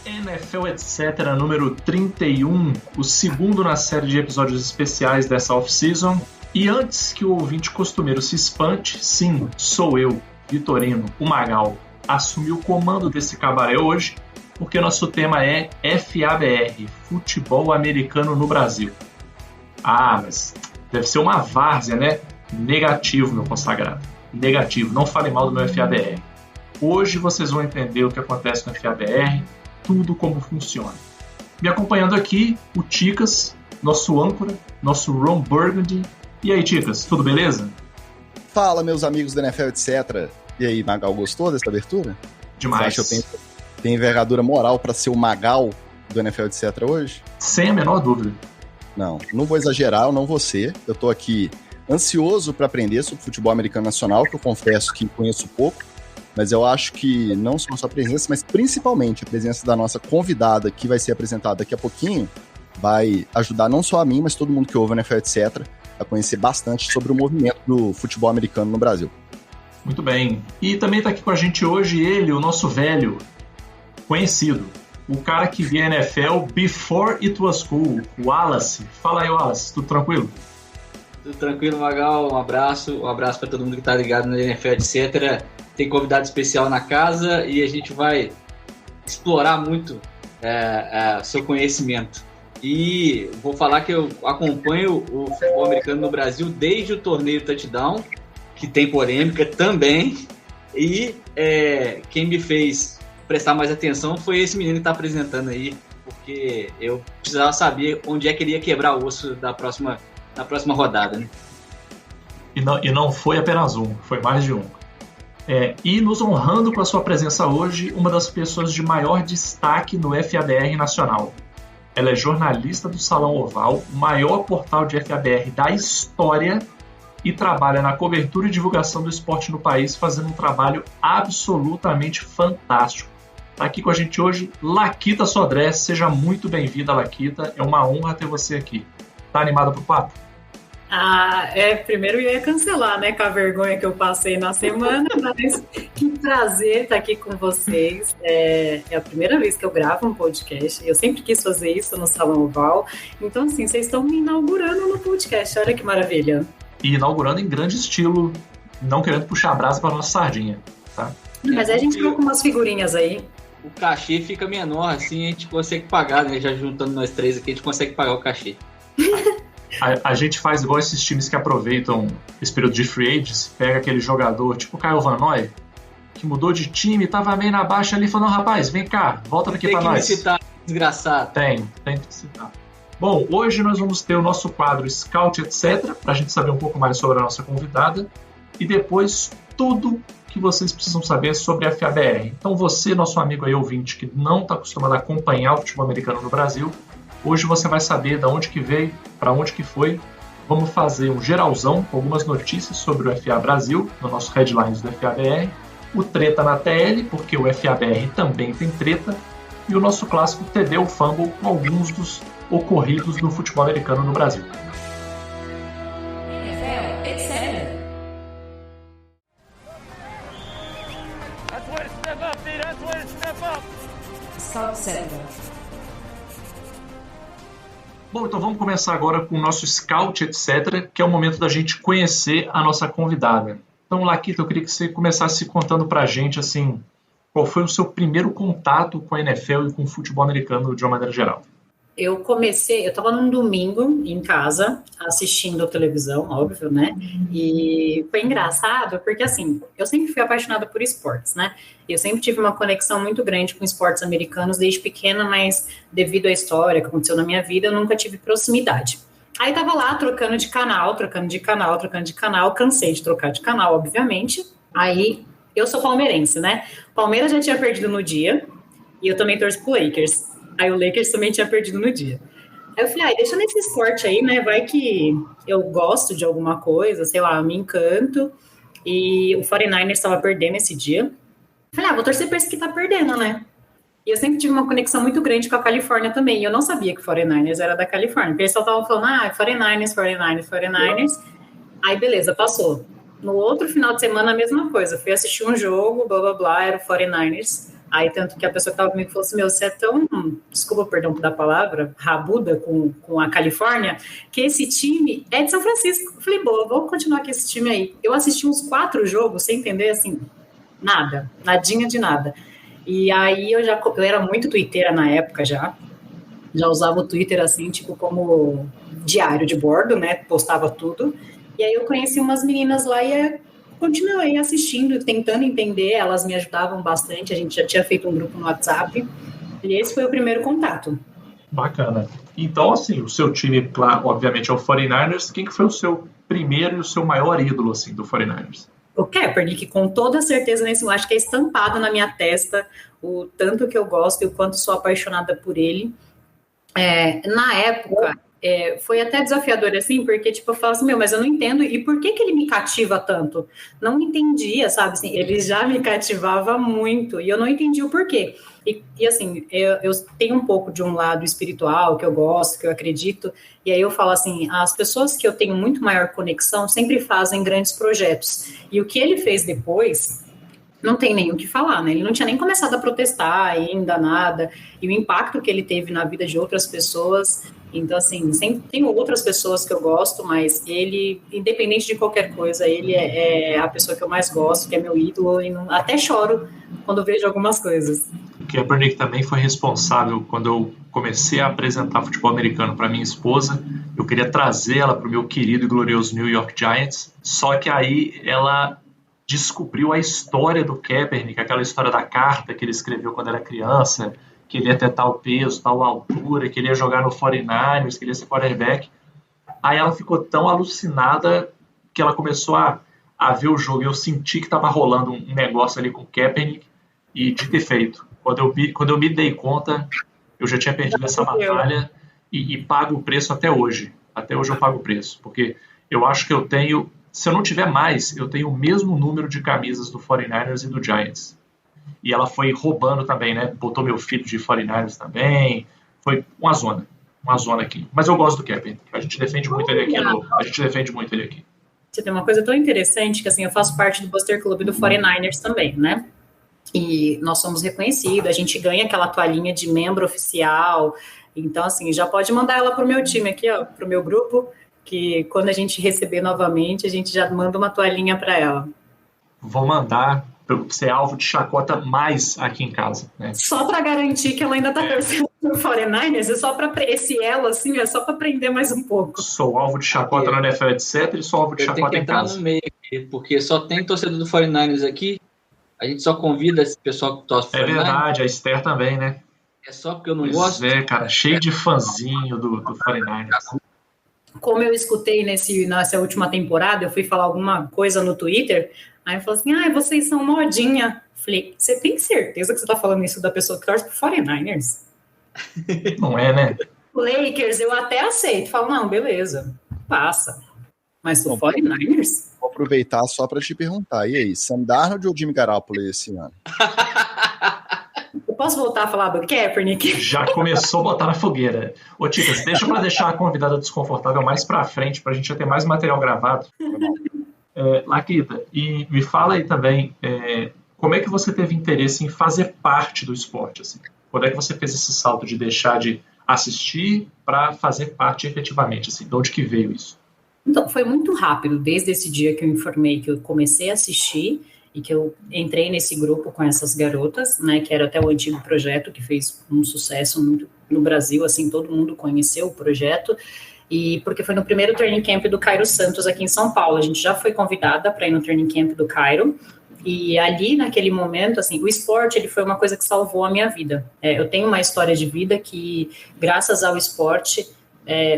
NFL Etc. número 31, o segundo na série de episódios especiais dessa off-season. E antes que o ouvinte costumeiro se espante, sim, sou eu, Vitorino, o Magal, assumi o comando desse cabaré hoje, porque nosso tema é FABR, Futebol Americano no Brasil. Ah, mas deve ser uma várzea, né? Negativo, meu consagrado. Negativo, não fale mal do meu FABR. Hoje vocês vão entender o que acontece no FABR, tudo como funciona. Me acompanhando aqui, o Ticas, nosso âncora, nosso Ron Burgundy. E aí, Ticas, tudo beleza? Fala, meus amigos do NFL Etc. E aí, Magal, gostou dessa abertura? Demais. Você acha que eu tenho envergadura moral para ser o Magal do NFL Etc. hoje? Sem a menor dúvida. Não vou exagerar, eu não vou ser. Eu tô aqui ansioso para aprender sobre futebol americano nacional, que eu confesso que conheço pouco. Mas eu acho que não só a sua presença, mas principalmente a presença da nossa convidada, que vai ser apresentada daqui a pouquinho, vai ajudar não só a mim, mas todo mundo que ouve o NFL Etc. a conhecer bastante sobre o movimento do futebol americano no Brasil. Muito bem. E também está aqui com a gente hoje ele, o nosso velho conhecido, o cara que via NFL before it was cool, o Wallace. Fala aí, Wallace, tudo tranquilo? Tudo tranquilo, Magal. Um abraço para todo mundo que está ligado no NFL Etc. Tem convidado especial na casa e a gente vai explorar muito seu conhecimento. E vou falar que eu acompanho o futebol americano no Brasil desde o torneio Touchdown, que tem polêmica também, e quem me fez prestar mais atenção foi esse menino que está apresentando aí, porque eu precisava saber onde é que ele ia quebrar o osso na próxima rodada, né? E não foi apenas um, foi mais de um. E nos honrando com a sua presença hoje, uma das pessoas de maior destaque no FABR nacional. Ela é jornalista do Salão Oval, o maior portal de FABR da história, e trabalha na cobertura e divulgação do esporte no país, fazendo um trabalho absolutamente fantástico. Está aqui com a gente hoje, Laquita Sodré. Seja muito bem-vinda, Laquita. É uma honra ter você aqui. Tá animada pro papo? Primeiro eu ia cancelar, né, com a vergonha que eu passei na semana, mas que prazer estar aqui com vocês. É a primeira vez que eu gravo um podcast, eu sempre quis fazer isso no Salão Oval, então assim, vocês estão me inaugurando no podcast, olha que maravilha. E inaugurando em grande estilo, não querendo puxar a brasa para nossa sardinha, tá? Mas aí a gente coloca umas figurinhas aí. O cachê fica menor, assim a gente consegue pagar, né, já juntando nós três aqui, a gente consegue pagar o cachê. A gente faz igual esses times que aproveitam esse período de free agents, pega aquele jogador tipo o Kyle Van Noy, que mudou de time, tava meio na baixa ali, falou, não, rapaz, vem cá, volta aqui pra nós. Tem que me citar, desgraçado. Tem que citar. Bom, hoje nós vamos ter o nosso quadro Scout Etc, pra gente saber um pouco mais sobre a nossa convidada, e depois tudo que vocês precisam saber sobre a FABR. Então você, nosso amigo aí ouvinte, que não está acostumado a acompanhar o futebol americano no Brasil, hoje você vai saber de onde que veio, para onde que foi. Vamos fazer um geralzão com algumas notícias sobre o FA Brasil, no nosso Headlines do FABR, o Treta na TL, porque o FABR também tem treta, e o nosso clássico TD ou Fumble com alguns dos ocorridos no futebol americano no Brasil. NFL Etc. Scout Center. Bom, então vamos começar agora com o nosso Scout Etc, que é o momento da gente conhecer a nossa convidada. Então, Laquita, eu queria que você começasse contando pra gente, assim, qual foi o seu primeiro contato com a NFL e com o futebol americano de uma maneira geral. Eu estava num domingo em casa, assistindo a televisão, óbvio, né? E foi engraçado, porque assim, eu sempre fui apaixonada por esportes, né? Eu sempre tive uma conexão muito grande com esportes americanos desde pequena, mas devido à história que aconteceu na minha vida, eu nunca tive proximidade. Aí tava lá, trocando de canal, cansei de trocar de canal, obviamente. Aí, eu sou palmeirense, né? Palmeiras já tinha perdido no dia, e eu também torço pro Lakers. Aí o Lakers também tinha perdido no dia. Aí eu falei, deixa nesse esporte aí, né? Vai que eu gosto de alguma coisa, sei lá, eu me encanto. E o 49ers estava perdendo esse dia. Eu falei, vou torcer para esse que tá perdendo, né? E eu sempre tive uma conexão muito grande com a Califórnia também. E eu não sabia que o 49ers era da Califórnia. Porque eles só estavam falando, 49ers. Aí, beleza, passou. No outro final de semana, a mesma coisa. Fui assistir um jogo, blá, blá, blá, era o 49ers. Aí, tanto que a pessoa que estava comigo falou assim, você é tão, desculpa, perdão da palavra, rabuda com a Califórnia, que esse time é de São Francisco. Eu falei, boa, vou continuar com esse time aí. Eu assisti uns 4 jogos sem entender, assim, nada, nadinha de nada. E aí eu era muito twitteira na época já usava o Twitter assim, tipo como diário de bordo, né, postava tudo. E aí eu conheci umas meninas lá e continuei assistindo, tentando entender, elas me ajudavam bastante, a gente já tinha feito um grupo no WhatsApp, e esse foi o primeiro contato. Bacana. Então, assim, o seu time, claro, obviamente, é o 49ers. Quem que foi o seu primeiro e o seu maior ídolo, assim, do 49ers? O Kaepernick, com toda certeza, nesse acho que é estampado na minha testa o tanto que eu gosto e o quanto sou apaixonada por ele. Na época, foi até desafiador, assim, porque, tipo, eu falo assim, mas eu não entendo, e por que ele me cativa tanto? Não entendia, sabe, assim, ele já me cativava muito, e eu não entendi o porquê. E assim, eu tenho um pouco de um lado espiritual, que eu gosto, que eu acredito, e aí eu falo assim, as pessoas que eu tenho muito maior conexão sempre fazem grandes projetos, e o que ele fez depois não tem nem o que falar, né? Ele não tinha nem começado a protestar ainda, nada, e o impacto que ele teve na vida de outras pessoas. Então, assim, sempre tenho outras pessoas que eu gosto, mas ele, independente de qualquer coisa, ele é a pessoa que eu mais gosto, que é meu ídolo, e até choro quando vejo algumas coisas. O Kaepernick também foi responsável quando eu comecei a apresentar futebol americano para minha esposa. Eu queria trazê-la para o meu querido e glorioso New York Giants, só que aí ela descobriu a história do Kaepernick, aquela história da carta que ele escreveu quando era criança, que ele ia ter tal peso, tal altura, que ele ia jogar no 49ers, que ele ia ser quarterback. Aí ela ficou tão alucinada que ela começou a ver o jogo, e eu senti que estava rolando um negócio ali com o Kaepernick, e dito e feito. Quando eu me dei conta, eu já tinha perdido essa batalha e pago o preço até hoje. Até hoje eu pago o preço, porque eu acho que eu tenho, se eu não tiver mais, eu tenho o mesmo número de camisas do 49ers e do Giants. E ela foi roubando também, né? Botou meu filho de 49ers também. Foi uma zona aqui. Mas eu gosto do Kaepernick. A gente defende muito ele aqui. Você tem uma coisa tão interessante que, assim, eu faço parte do Booster Club do 49ers também, né? E nós somos reconhecidos, a gente ganha aquela toalhinha de membro oficial. Então, assim, já pode mandar ela pro meu time aqui, ó, pro meu grupo, que quando a gente receber novamente, a gente já manda uma toalhinha para ela. Vou mandar ser alvo de chacota mais aqui em casa, né? Só para garantir que ela ainda tá torcendo pro 49ers, é só para esse elo, assim, é só para prender mais um pouco. Sou alvo de chacota na NFL, etc, e sou alvo de chacota em casa. Eu tenho que entrar no meio aqui, porque só tem torcedor do 49ers aqui, a gente só convida esse pessoal que torce pro 49ers. É verdade, a Esther também, né? É só porque eu não gosto. Cara, cheio de fãzinho do 49ers. Como eu escutei nessa última temporada, eu fui falar alguma coisa no Twitter, aí eu falei assim, vocês são modinha. Falei, você tem certeza que você tá falando isso da pessoa que torce pro 49ers? Não é, né? Lakers, eu até aceito. Falo, não, beleza, passa. Mas pro 49ers? Vou aproveitar só para te perguntar, e aí, Sam Darnold ou Jimmy Garoppolo esse ano? Eu posso voltar a falar do Kaepernick? Já começou a botar na fogueira. Ô, Ticas, deixa a convidada desconfortável mais pra frente, pra gente já ter mais material gravado. Laquita, e me fala aí também, como é que você teve interesse em fazer parte do esporte? Assim? Quando é que você fez esse salto de deixar de assistir para fazer parte efetivamente? Assim, de onde que veio isso? Então, foi muito rápido, desde esse dia que eu informei que eu comecei a assistir e que eu entrei nesse grupo com essas garotas, né, que era até o antigo projeto, que fez um sucesso muito no Brasil, assim, todo mundo conheceu o projeto, e porque foi no primeiro training camp do Cairo Santos aqui em São Paulo, a gente já foi convidada para ir no training camp do Cairo, e ali, naquele momento, assim, o esporte, ele foi uma coisa que salvou a minha vida. Eu tenho uma história de vida que, graças ao esporte,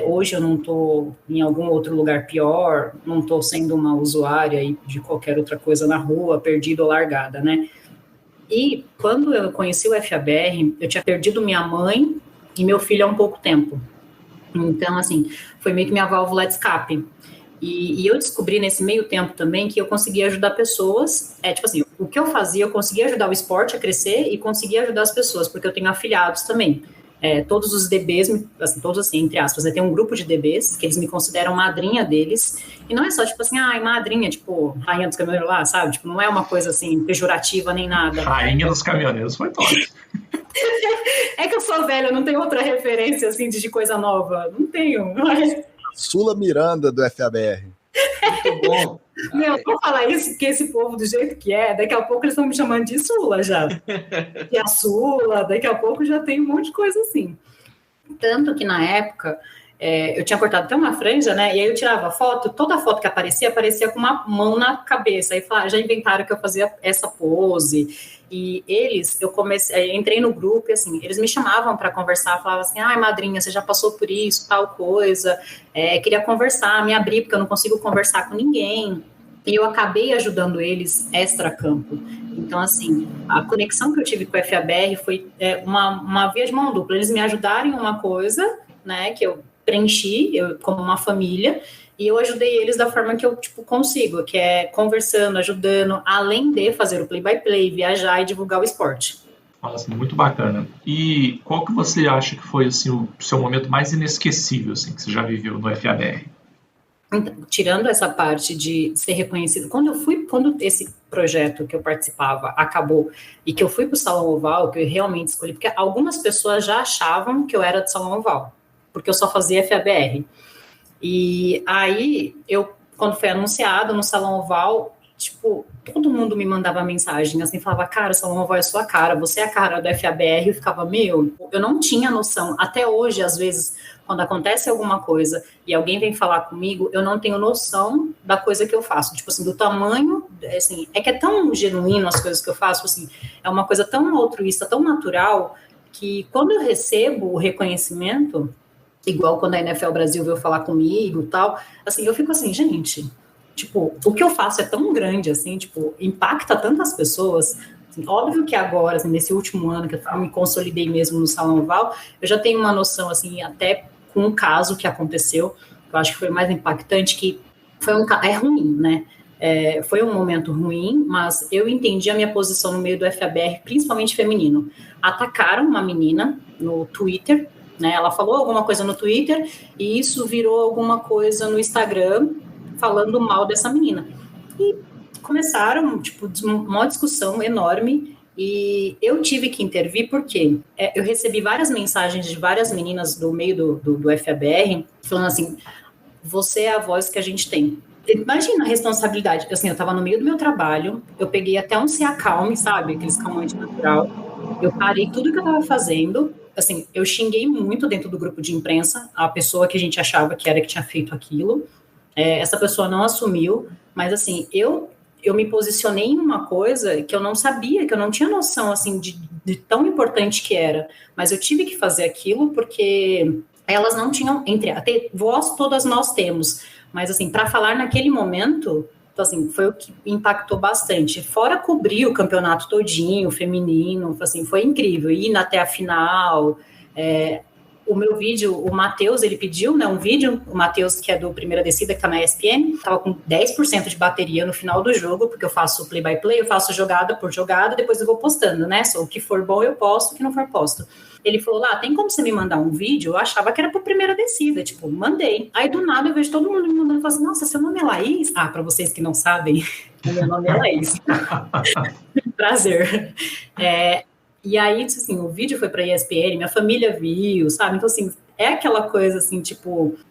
hoje eu não estou em algum outro lugar pior, não estou sendo uma usuária aí de qualquer outra coisa na rua, perdida ou largada, né? E quando eu conheci o FABR, eu tinha perdido minha mãe e meu filho há um pouco tempo. Então, assim, foi meio que minha válvula de escape. E eu descobri nesse meio tempo também que eu conseguia ajudar pessoas, tipo assim, o que eu fazia, eu conseguia ajudar o esporte a crescer e conseguia ajudar as pessoas, porque eu tenho afiliados também. todos os DBs, assim, todos assim, entre aspas, tem um grupo de DBs que eles me consideram madrinha deles, e não é só tipo assim, madrinha, tipo, rainha dos caminhoneiros lá, sabe? Tipo, não é uma coisa assim, pejorativa nem nada. Rainha dos caminhoneiros foi top. É que eu sou velha, eu não tenho outra referência assim de coisa nova, não tenho. Mas... Sula Miranda do FABR. Muito bom. Meu, vou falar isso porque esse povo, do jeito que é, daqui a pouco eles estão me chamando de Sula já. E a Sula, daqui a pouco já tem um monte de coisa assim. Tanto que na época, eu tinha cortado até uma franja, né? E aí eu tirava foto, toda foto que aparecia com uma mão na cabeça. Aí já inventaram que eu fazia essa pose. E entrei no grupo e assim, eles me chamavam para conversar, falavam assim, madrinha, você já passou por isso, tal coisa, queria conversar, me abrir, porque eu não consigo conversar com ninguém. E eu acabei ajudando eles extra-campo. Então, assim, a conexão que eu tive com o FABR foi uma via de mão dupla. Eles me ajudaram em uma coisa, né, que eu preenchi, como uma família, e eu ajudei eles da forma que eu, consigo, que é conversando, ajudando, além de fazer o play-by-play, viajar e divulgar o esporte. Nossa, muito bacana. E qual que você acha que foi assim, o seu momento mais inesquecível assim, que você já viveu no FABR? Então, tirando essa parte de ser reconhecido, quando esse projeto que eu participava acabou e que eu fui para o Salão Oval, que eu realmente escolhi, porque algumas pessoas já achavam que eu era do Salão Oval, porque eu só fazia FABR. E aí, quando foi anunciado no Salão Oval, todo mundo me mandava mensagem, assim, falava, cara, o Salão Oval é sua cara, você é a cara do FABR, eu ficava, eu não tinha noção, até hoje, às vezes, quando acontece alguma coisa e alguém vem falar comigo, eu não tenho noção da coisa que eu faço, do tamanho, assim, que é tão genuíno as coisas que eu faço, assim, é uma coisa tão altruísta, tão natural, que quando eu recebo o reconhecimento, igual quando a NFL Brasil veio falar comigo e tal, assim, eu fico assim, gente, o que eu faço é tão grande, assim, impacta tantas pessoas, assim, óbvio que agora, assim, nesse último ano que eu me consolidei mesmo no Salão Oval, eu já tenho uma noção, assim, até com um caso que aconteceu, eu acho que foi mais impactante, que foi é ruim, né? Foi um momento ruim, mas eu entendi a minha posição no meio do FABR, principalmente feminino. Atacaram uma menina no Twitter, né, ela falou alguma coisa no Twitter e isso virou alguma coisa no Instagram falando mal dessa menina. E começaram, uma discussão enorme e eu tive que intervir porque eu recebi várias mensagens de várias meninas do meio do FABR falando assim, você é a voz que a gente tem. Imagina a responsabilidade. Assim, eu estava no meio do meu trabalho, eu peguei até um Se Acalme, sabe? Aqueles calmante natural. Eu parei tudo que eu estava fazendo. Assim, eu xinguei muito dentro do grupo de imprensa a pessoa que a gente achava que era que tinha feito aquilo. Essa pessoa não assumiu, mas assim, eu me posicionei em uma coisa que eu não sabia, que eu não tinha noção, assim, de tão importante que era. Mas eu tive que fazer aquilo porque elas não tinham, até voz todas nós temos, mas assim, para falar naquele momento, então, assim, foi o que impactou bastante. Fora cobrir o campeonato todinho, feminino, assim, foi incrível. Ir até a final. O meu vídeo, o Matheus, ele pediu, né, um vídeo, o Matheus, que é do Primeira Descida, que tá na ESPN, tava com 10% de bateria no final do jogo, porque eu faço play-by-play, eu faço jogada por jogada, depois eu vou postando, né? O que for bom eu posto, o que não for posto. Ele falou, tem como você me mandar um vídeo? Eu achava que era por Primeira Descida, mandei. Aí, do nada, eu vejo todo mundo me mandando e falo assim, nossa, seu nome é Laís? Para vocês que não sabem, meu nome é Laís. Prazer. E aí, assim, o vídeo foi para a ESPN, minha família viu, sabe? Então, assim, é aquela coisa, assim,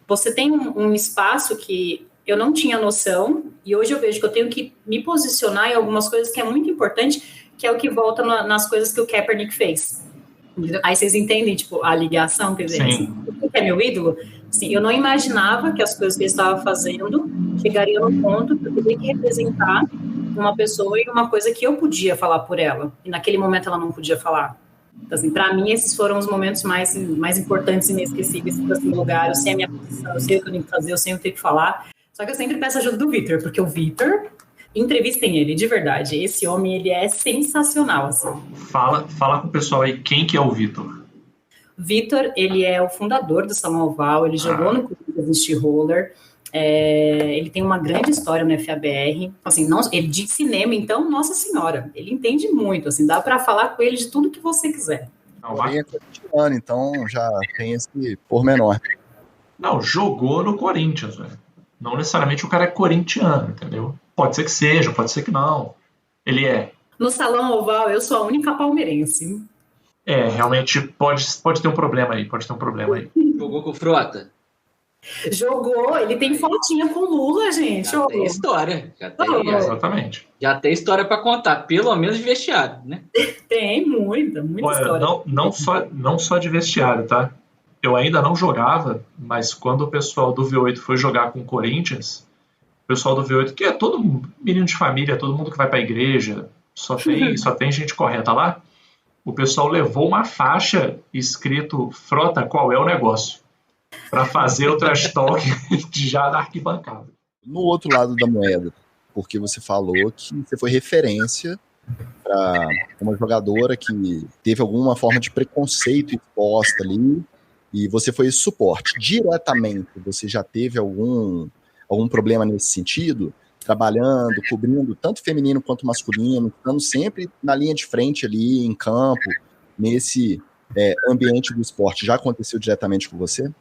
você tem um espaço que eu não tinha noção, e hoje eu vejo que eu tenho que me posicionar em algumas coisas que é muito importante, que é o que volta nas coisas que o Kaepernick fez. Aí vocês entendem, a ligação, quer dizer, assim, o que é meu ídolo? Assim, eu não imaginava que as coisas que ele estava fazendo chegariam no ponto que eu teria que representar uma pessoa e uma coisa que eu podia falar por ela. E naquele momento ela não podia falar. Então, assim, para mim, esses foram os momentos mais importantes e inesquecíveis desse lugar. Eu sei a minha posição, eu sei o que eu tenho que fazer, eu sei o que eu tenho que falar. Só que eu sempre peço a ajuda do Vitor, porque o Vitor, entrevistem ele, de verdade. Esse homem, ele é sensacional, assim. Fala com o pessoal aí, quem que é o Vitor? Vitor, ele é o fundador do Salão Oval, ele jogou no Corinthians Steamroller. Ele tem uma grande história no FABR, assim, ele de cinema, então, nossa senhora, ele entende muito, assim, dá para falar com ele de tudo que você quiser. Não, Porém, é corintiano, então já tem esse pormenor. não, jogou no Corinthians, velho. Não necessariamente o cara é corintiano, entendeu? Pode ser que seja, pode ser que não. Ele é. No Salão Oval, eu sou a única palmeirense. Realmente pode ter um problema aí, pode ter um problema aí. Jogou com o Frota? Jogou, ele tem fotinha com o Lula, gente. Já tem história. Exatamente. Já tem história para contar, pelo menos de vestiário, né? Tem muita Olha, história. não só de vestiário, tá? Eu ainda não jogava, mas quando o pessoal do V8 foi jogar com o Corinthians, o pessoal do V8, que é todo menino de família, todo mundo que vai pra igreja, só tem gente correta lá, o pessoal levou uma faixa escrito Frota, qual é o negócio? Para fazer o trash talk já na arquibancada. No outro lado da moeda, porque você falou que você foi referência para uma jogadora que teve alguma forma de preconceito exposta ali, e você foi esse suporte. Diretamente, você já teve algum problema nesse sentido? Trabalhando, cobrindo tanto feminino quanto masculino, estando sempre na linha de frente ali, em campo, nesse ambiente do esporte. Já aconteceu diretamente com você?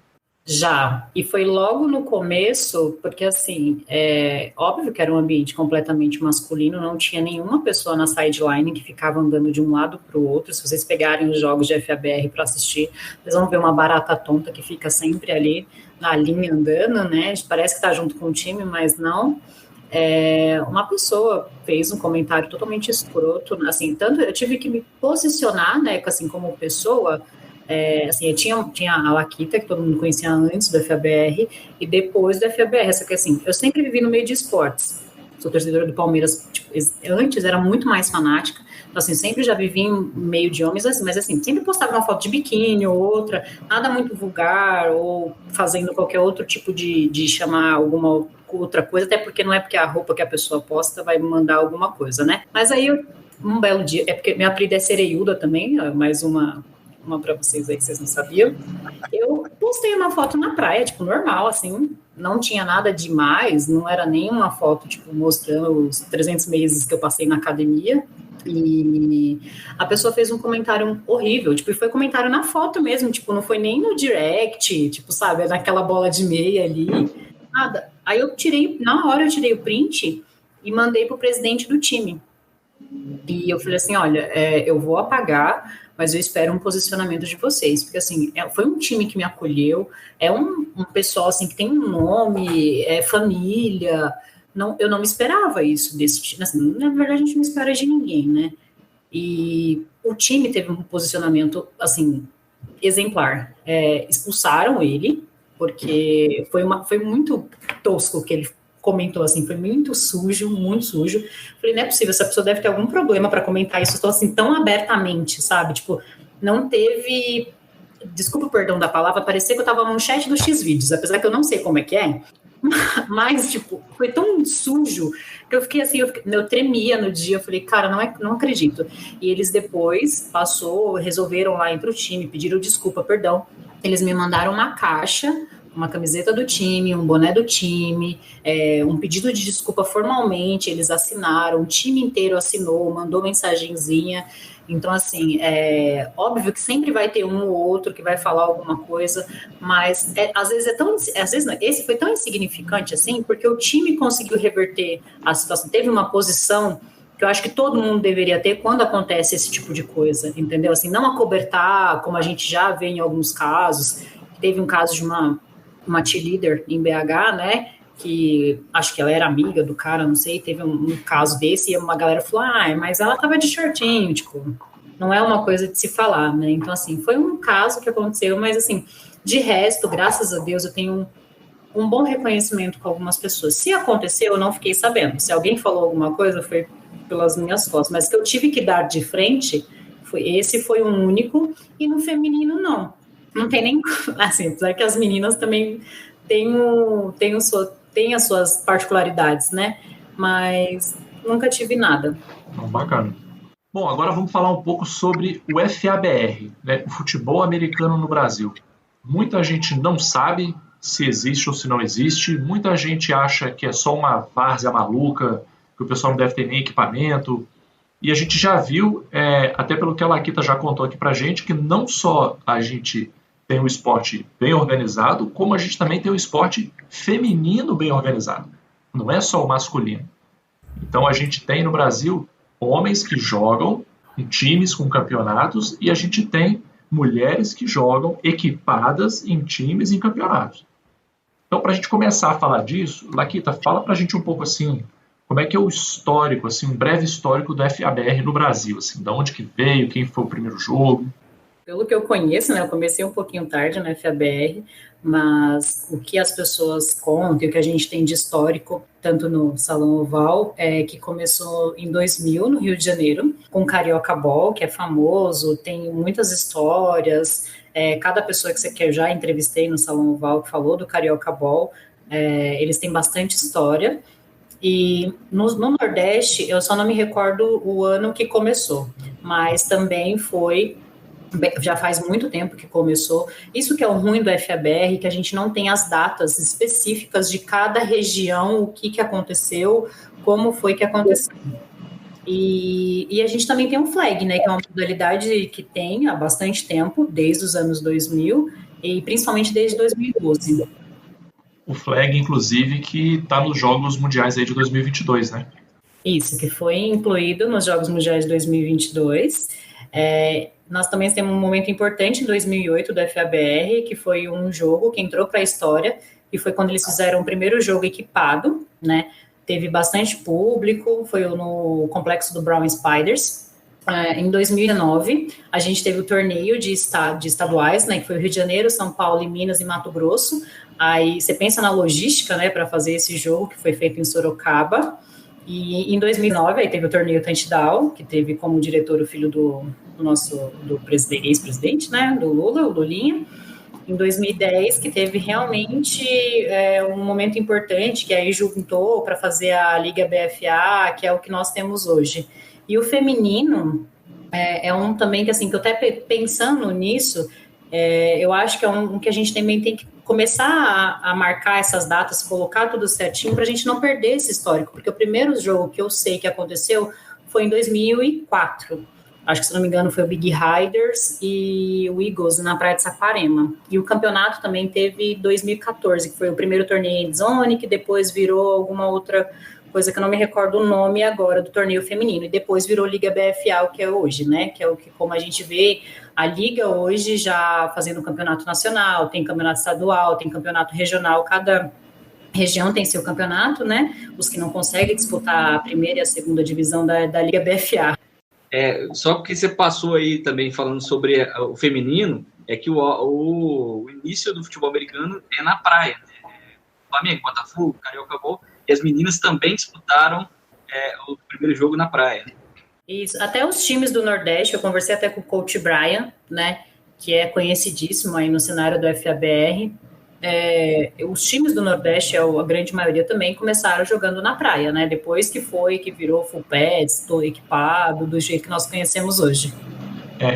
Já, e foi logo no começo, porque assim, óbvio que era um ambiente completamente masculino, não tinha nenhuma pessoa na sideline que ficava andando de um lado para o outro. Se vocês pegarem os jogos de FABR para assistir, vocês vão ver uma barata tonta que fica sempre ali na linha andando, né? Parece que está junto com o time, mas não. Uma pessoa fez um comentário totalmente escroto, assim, tanto eu tive que me posicionar, né, assim, como pessoa. Assim, eu tinha a Laquita, que todo mundo conhecia antes do FABR, e depois do FABR, só que assim, eu sempre vivi no meio de esportes, sou torcedora do Palmeiras, tipo, antes era muito mais fanática, então assim, sempre já vivi em meio de homens, assim, mas assim, sempre postava uma foto de biquíni ou outra, nada muito vulgar, ou fazendo qualquer outro tipo de chamar alguma outra coisa, até porque não é porque a roupa que a pessoa posta vai mandar alguma coisa, né? Mas aí, um belo dia, porque minha apelido é Sereiuda também, mais uma para vocês aí que vocês não sabiam, eu postei uma foto na praia, tipo, normal, assim, não tinha nada demais, não era nem uma foto, tipo, mostrando os 300 meses que eu passei na academia, e a pessoa fez um comentário horrível, tipo, e foi comentário na foto mesmo, tipo, não foi nem no direct, tipo, sabe, naquela bola de meia ali, nada. Aí na hora eu tirei o print e mandei pro presidente do time. E eu falei assim, olha, eu vou apagar, mas eu espero um posicionamento de vocês, porque assim, foi um time que me acolheu, um pessoal assim que tem um nome, família, eu não me esperava isso desse time, assim, na verdade a gente não espera de ninguém, né? E o time teve um posicionamento assim, exemplar, expulsaram ele, porque foi muito tosco que ele comentou assim, foi muito sujo, muito sujo. Falei, não é possível, essa pessoa deve ter algum problema para comentar isso, estou assim, tão abertamente, sabe? Tipo, não teve, desculpa o perdão da palavra, parecia que eu estava no chat do Xvideos, apesar que eu não sei como é que é, mas, tipo, foi tão sujo que eu fiquei assim, eu tremia no dia, eu falei, cara, não acredito. E eles depois, resolveram lá ir pro time, pediram desculpa, perdão, eles me mandaram uma caixa, uma camiseta do time, um boné do time, um pedido de desculpa formalmente, eles assinaram, o time inteiro assinou, mandou mensagenzinha. Então, assim, óbvio que sempre vai ter um ou outro que vai falar alguma coisa, mas às vezes não, esse foi tão insignificante assim, porque o time conseguiu reverter a situação, teve uma posição que eu acho que todo mundo deveria ter quando acontece esse tipo de coisa, entendeu? Assim, não acobertar, como a gente já vê em alguns casos. Teve um caso de uma cheerleader em BH, né, que acho que ela era amiga do cara, não sei, teve um caso desse e uma galera falou, mas ela tava de shortinho, tipo, não é uma coisa de se falar, né, então assim, foi um caso que aconteceu, mas assim, de resto, graças a Deus, eu tenho um bom reconhecimento com algumas pessoas. Se aconteceu, eu não fiquei sabendo, se alguém falou alguma coisa, foi pelas minhas fotos, mas que eu tive que dar de frente, esse foi um único, e no feminino não tem nem, assim, apesar que as meninas também têm as suas particularidades, né? Mas nunca tive nada. Bacana. Bom, agora vamos falar um pouco sobre o FABR, né? O futebol americano no Brasil. Muita gente não sabe se existe ou se não existe. Muita gente acha que é só uma várzea maluca, que o pessoal não deve ter nem equipamento. E a gente já viu, até pelo que a Laquita já contou aqui pra gente, que não só a gente tem um esporte bem organizado, como a gente também tem um esporte feminino bem organizado. Não é só o masculino. Então a gente tem no Brasil homens que jogam em times com campeonatos e a gente tem mulheres que jogam equipadas em times e em campeonatos. Então, para a gente começar a falar disso, Laquita, fala para a gente um pouco assim, como é que é o histórico, assim, um breve histórico do FABR no Brasil, assim, da onde que veio, quem foi o primeiro jogo. Pelo que eu conheço, né, eu comecei um pouquinho tarde no FABR, mas o que as pessoas contam e o que a gente tem de histórico, tanto no Salão Oval, é que começou em 2000, no Rio de Janeiro, com o Carioca Ball, que é famoso, tem muitas histórias, cada pessoa que eu já entrevistei no Salão Oval que falou do Carioca Ball, eles têm bastante história. E no Nordeste, eu só não me recordo o ano que começou, mas também já faz muito tempo que começou. Isso que é o ruim do FABR, que a gente não tem as datas específicas de cada região, o que aconteceu, como foi que aconteceu. E a gente também tem um flag, né, que é uma modalidade que tem há bastante tempo, desde os anos 2000, e principalmente desde 2012. O flag, inclusive, que está nos Jogos Mundiais aí de 2022, né? Isso, que foi incluído nos Jogos Mundiais de 2022. Nós também temos um momento importante em 2008 do FABR, que foi um jogo que entrou para a história, e foi quando eles fizeram o primeiro jogo equipado, né? Teve bastante público, foi no complexo do Brown Spiders. Em 2009, a gente teve o torneio de estaduais, né? Que foi o Rio de Janeiro, São Paulo, Minas e Mato Grosso. Aí você pensa na logística, né? Para fazer esse jogo, que foi feito em Sorocaba. E em 2009, aí teve o torneio Touchdown, que teve como diretor o filho do ex-presidente, né, do Lula, o Lulinha. Em 2010, que teve realmente um momento importante, que aí juntou para fazer a Liga BFA, que é o que nós temos hoje. E o feminino é um também que, assim, que eu até pensando nisso, eu acho que é um que a gente também tem que começar a marcar essas datas, colocar tudo certinho para a gente não perder esse histórico, porque o primeiro jogo que eu sei que aconteceu foi em 2004, acho que, se não me engano, foi o Big Riders e o Eagles na Praia de Saquarema, e o campeonato também teve 2014, que foi o primeiro torneio em zone, que depois virou alguma outra coisa que eu não me recordo o nome agora, do torneio feminino, e depois virou Liga BFA, o que é hoje, né, que é o que, como a gente vê, a Liga hoje já fazendo campeonato nacional, tem campeonato estadual, tem campeonato regional, cada região tem seu campeonato, né, os que não conseguem disputar a primeira e a segunda divisão da Liga BFA. Só porque você passou aí também falando sobre o feminino, é que o início do futebol americano é na praia, né? Flamengo, Botafogo, Carioca Ball, e as meninas também disputaram o primeiro jogo na praia. Isso, até os times do Nordeste, eu conversei até com o coach Brian, né, que é conhecidíssimo aí no cenário do FABR, os times do Nordeste, a grande maioria também, começaram jogando na praia, né, depois que virou full pads, todo equipado, do jeito que nós conhecemos hoje.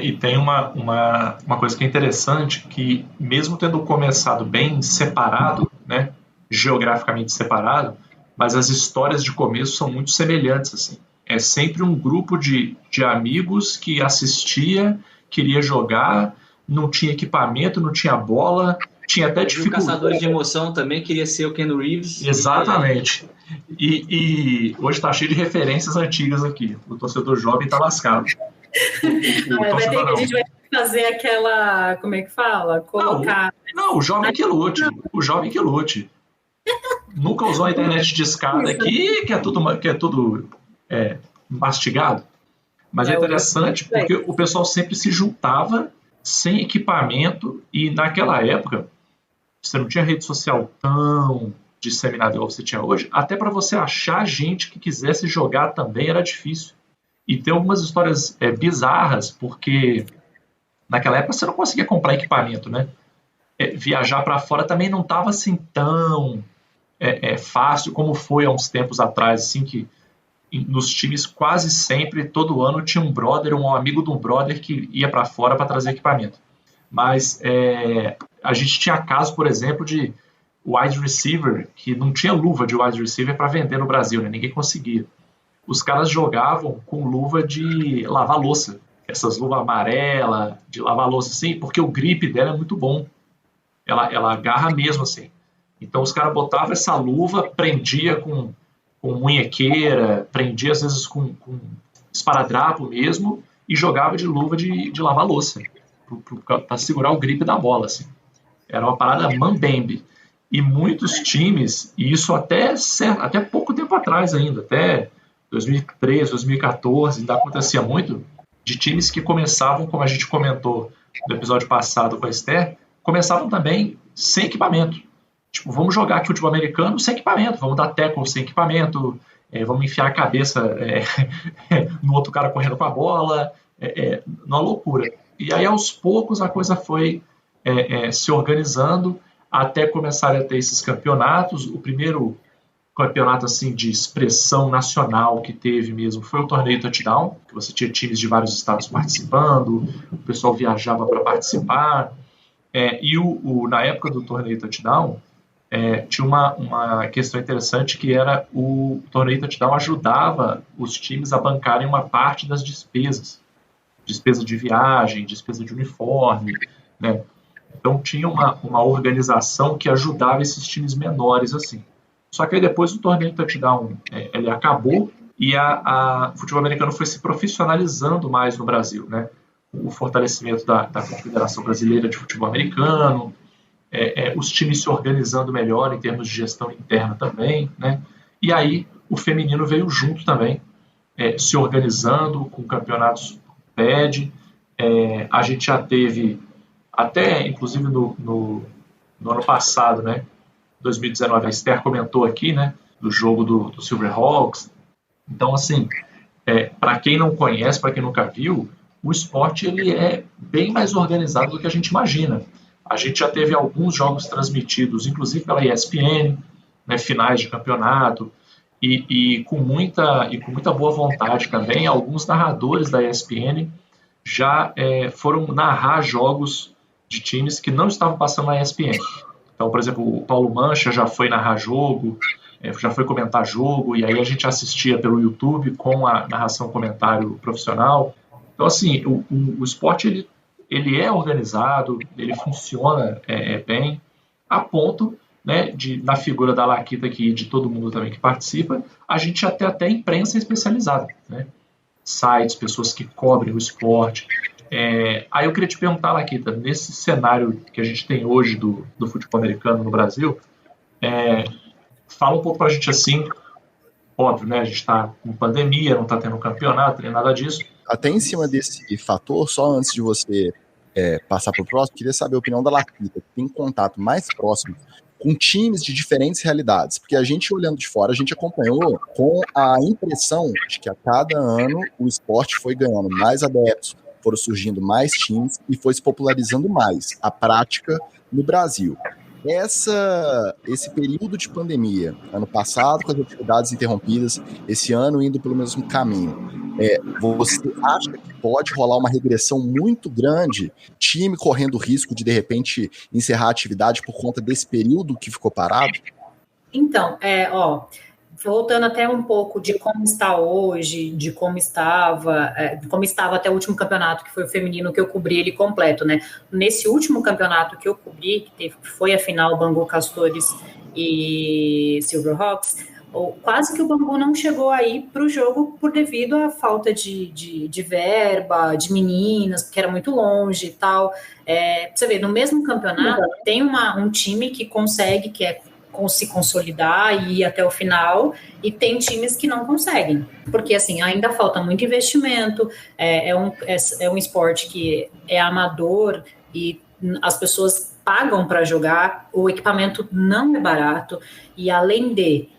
E tem uma coisa que é interessante, que mesmo tendo começado bem separado, né, geograficamente separado, mas as histórias de começo são muito semelhantes, assim. É sempre um grupo de amigos que assistia, queria jogar, não tinha equipamento, não tinha bola, tinha até dificuldade. O Caçadores de Emoção também queria ser o Ken Reeves. Exatamente. E hoje está cheio de referências antigas aqui. O torcedor jovem está lascado. A gente vai fazer aquela, como é que fala? Colocar... Não, o jovem que lute. O jovem que lute. Nunca usou a internet de escada aqui, que é tudo mastigado. Mas é interessante porque o pessoal sempre se juntava sem equipamento, e naquela época você não tinha rede social tão disseminada igual você tinha hoje. Até para você achar gente que quisesse jogar também era difícil. E tem algumas histórias bizarras, porque naquela época você não conseguia comprar equipamento, né? Viajar para fora também não estava assim tão fácil como foi há uns tempos atrás, assim, que nos times quase sempre, todo ano, tinha um brother, um amigo de um brother que ia para fora para trazer equipamento. Mas a gente tinha caso, por exemplo, de wide receiver, que não tinha luva de wide receiver para vender no Brasil, né? Ninguém conseguia. os caras jogavam com luva de lavar louça. Essas luvas amarelas, de lavar louça assim, porque o grip dela é muito bom. Ela agarra mesmo assim. Então os caras botavam essa luva, prendia com munhequeira, prendia às vezes com esparadrapo mesmo, e jogava de luva de lavar louça, para segurar o grip da bola. Assim. Era uma parada mambembe. E muitos times, e isso até pouco tempo atrás ainda, até 2013, 2014, ainda acontecia muito, de times que começavam, como a gente comentou no episódio passado com a Esther, começavam também sem equipamento. Tipo, vamos jogar aqui futebol americano sem equipamento, vamos dar tackle sem equipamento, vamos enfiar a cabeça no outro cara correndo com a bola, uma loucura. E aí, aos poucos, a coisa foi se organizando até começarem a ter esses campeonatos. O primeiro campeonato assim, de expressão nacional que teve mesmo foi o torneio Touchdown, que você tinha times de vários estados participando, o pessoal viajava para participar. E na época do torneio Touchdown, tinha uma questão interessante, que era o torneio Touchdown ajudava os times a bancarem uma parte das despesas. Despesa de viagem, despesa de uniforme, né? Então tinha uma organização que ajudava esses times menores assim. Só que aí depois o torneio Touchdown ele acabou e o futebol americano foi se profissionalizando mais no Brasil, né? O fortalecimento da Confederação Brasileira de Futebol Americano, os times se organizando melhor em termos de gestão interna também, né? E aí o feminino veio junto também, se organizando com campeonatos PED. A gente já teve, até inclusive no ano passado, né? 2019, a Esther comentou aqui, né? Do jogo do Silverhawks. Então, assim, para quem não conhece, para quem nunca viu, o esporte ele é bem mais organizado do que a gente imagina. A gente já teve alguns jogos transmitidos, inclusive pela ESPN, né, finais de campeonato, e com muita boa vontade também. Alguns narradores da ESPN já foram narrar jogos de times que não estavam passando na ESPN. Então, por exemplo, o Paulo Mancha já foi narrar jogo, já foi comentar jogo, e aí a gente assistia pelo YouTube com a narração comentário profissional. Então, assim, o esporte ele é organizado, ele funciona bem, a ponto, né, na figura da Laquita aqui e de todo mundo também que participa, a gente já tem até imprensa especializada, né? Sites, pessoas que cobrem o esporte. Aí eu queria te perguntar, Laquita, nesse cenário que a gente tem hoje do futebol americano no Brasil, fala um pouco pra gente assim, óbvio, né, a gente está com pandemia, não está tendo campeonato, nem nada disso. Até em cima desse fator, só antes de você passar para o próximo, queria saber a opinião da Laquita, que tem contato mais próximo com times de diferentes realidades, porque a gente, olhando de fora, a gente acompanhou com a impressão de que a cada ano o esporte foi ganhando mais adeptos, foram surgindo mais times e foi se popularizando mais a prática no Brasil. Esse período de pandemia, ano passado com as atividades interrompidas, esse ano indo pelo mesmo caminho, você acha que pode rolar uma regressão muito grande, time correndo risco de repente encerrar a atividade por conta desse período que ficou parado? Então, voltando até um pouco de como está hoje, de como estava até o último campeonato, que foi o feminino, que eu cobri ele completo, né? Nesse último campeonato que eu cobri, que foi a final Bangu Castores e Silverhawks, quase que o Bangu não chegou aí para o jogo devido à falta de verba, de meninas, porque era muito longe e tal. Você vê, no mesmo campeonato, tem um time que consegue, se consolidar e ir até o final, e tem times que não conseguem, porque assim, ainda falta muito investimento, é um esporte que é amador e as pessoas pagam para jogar, o equipamento não é barato, e além de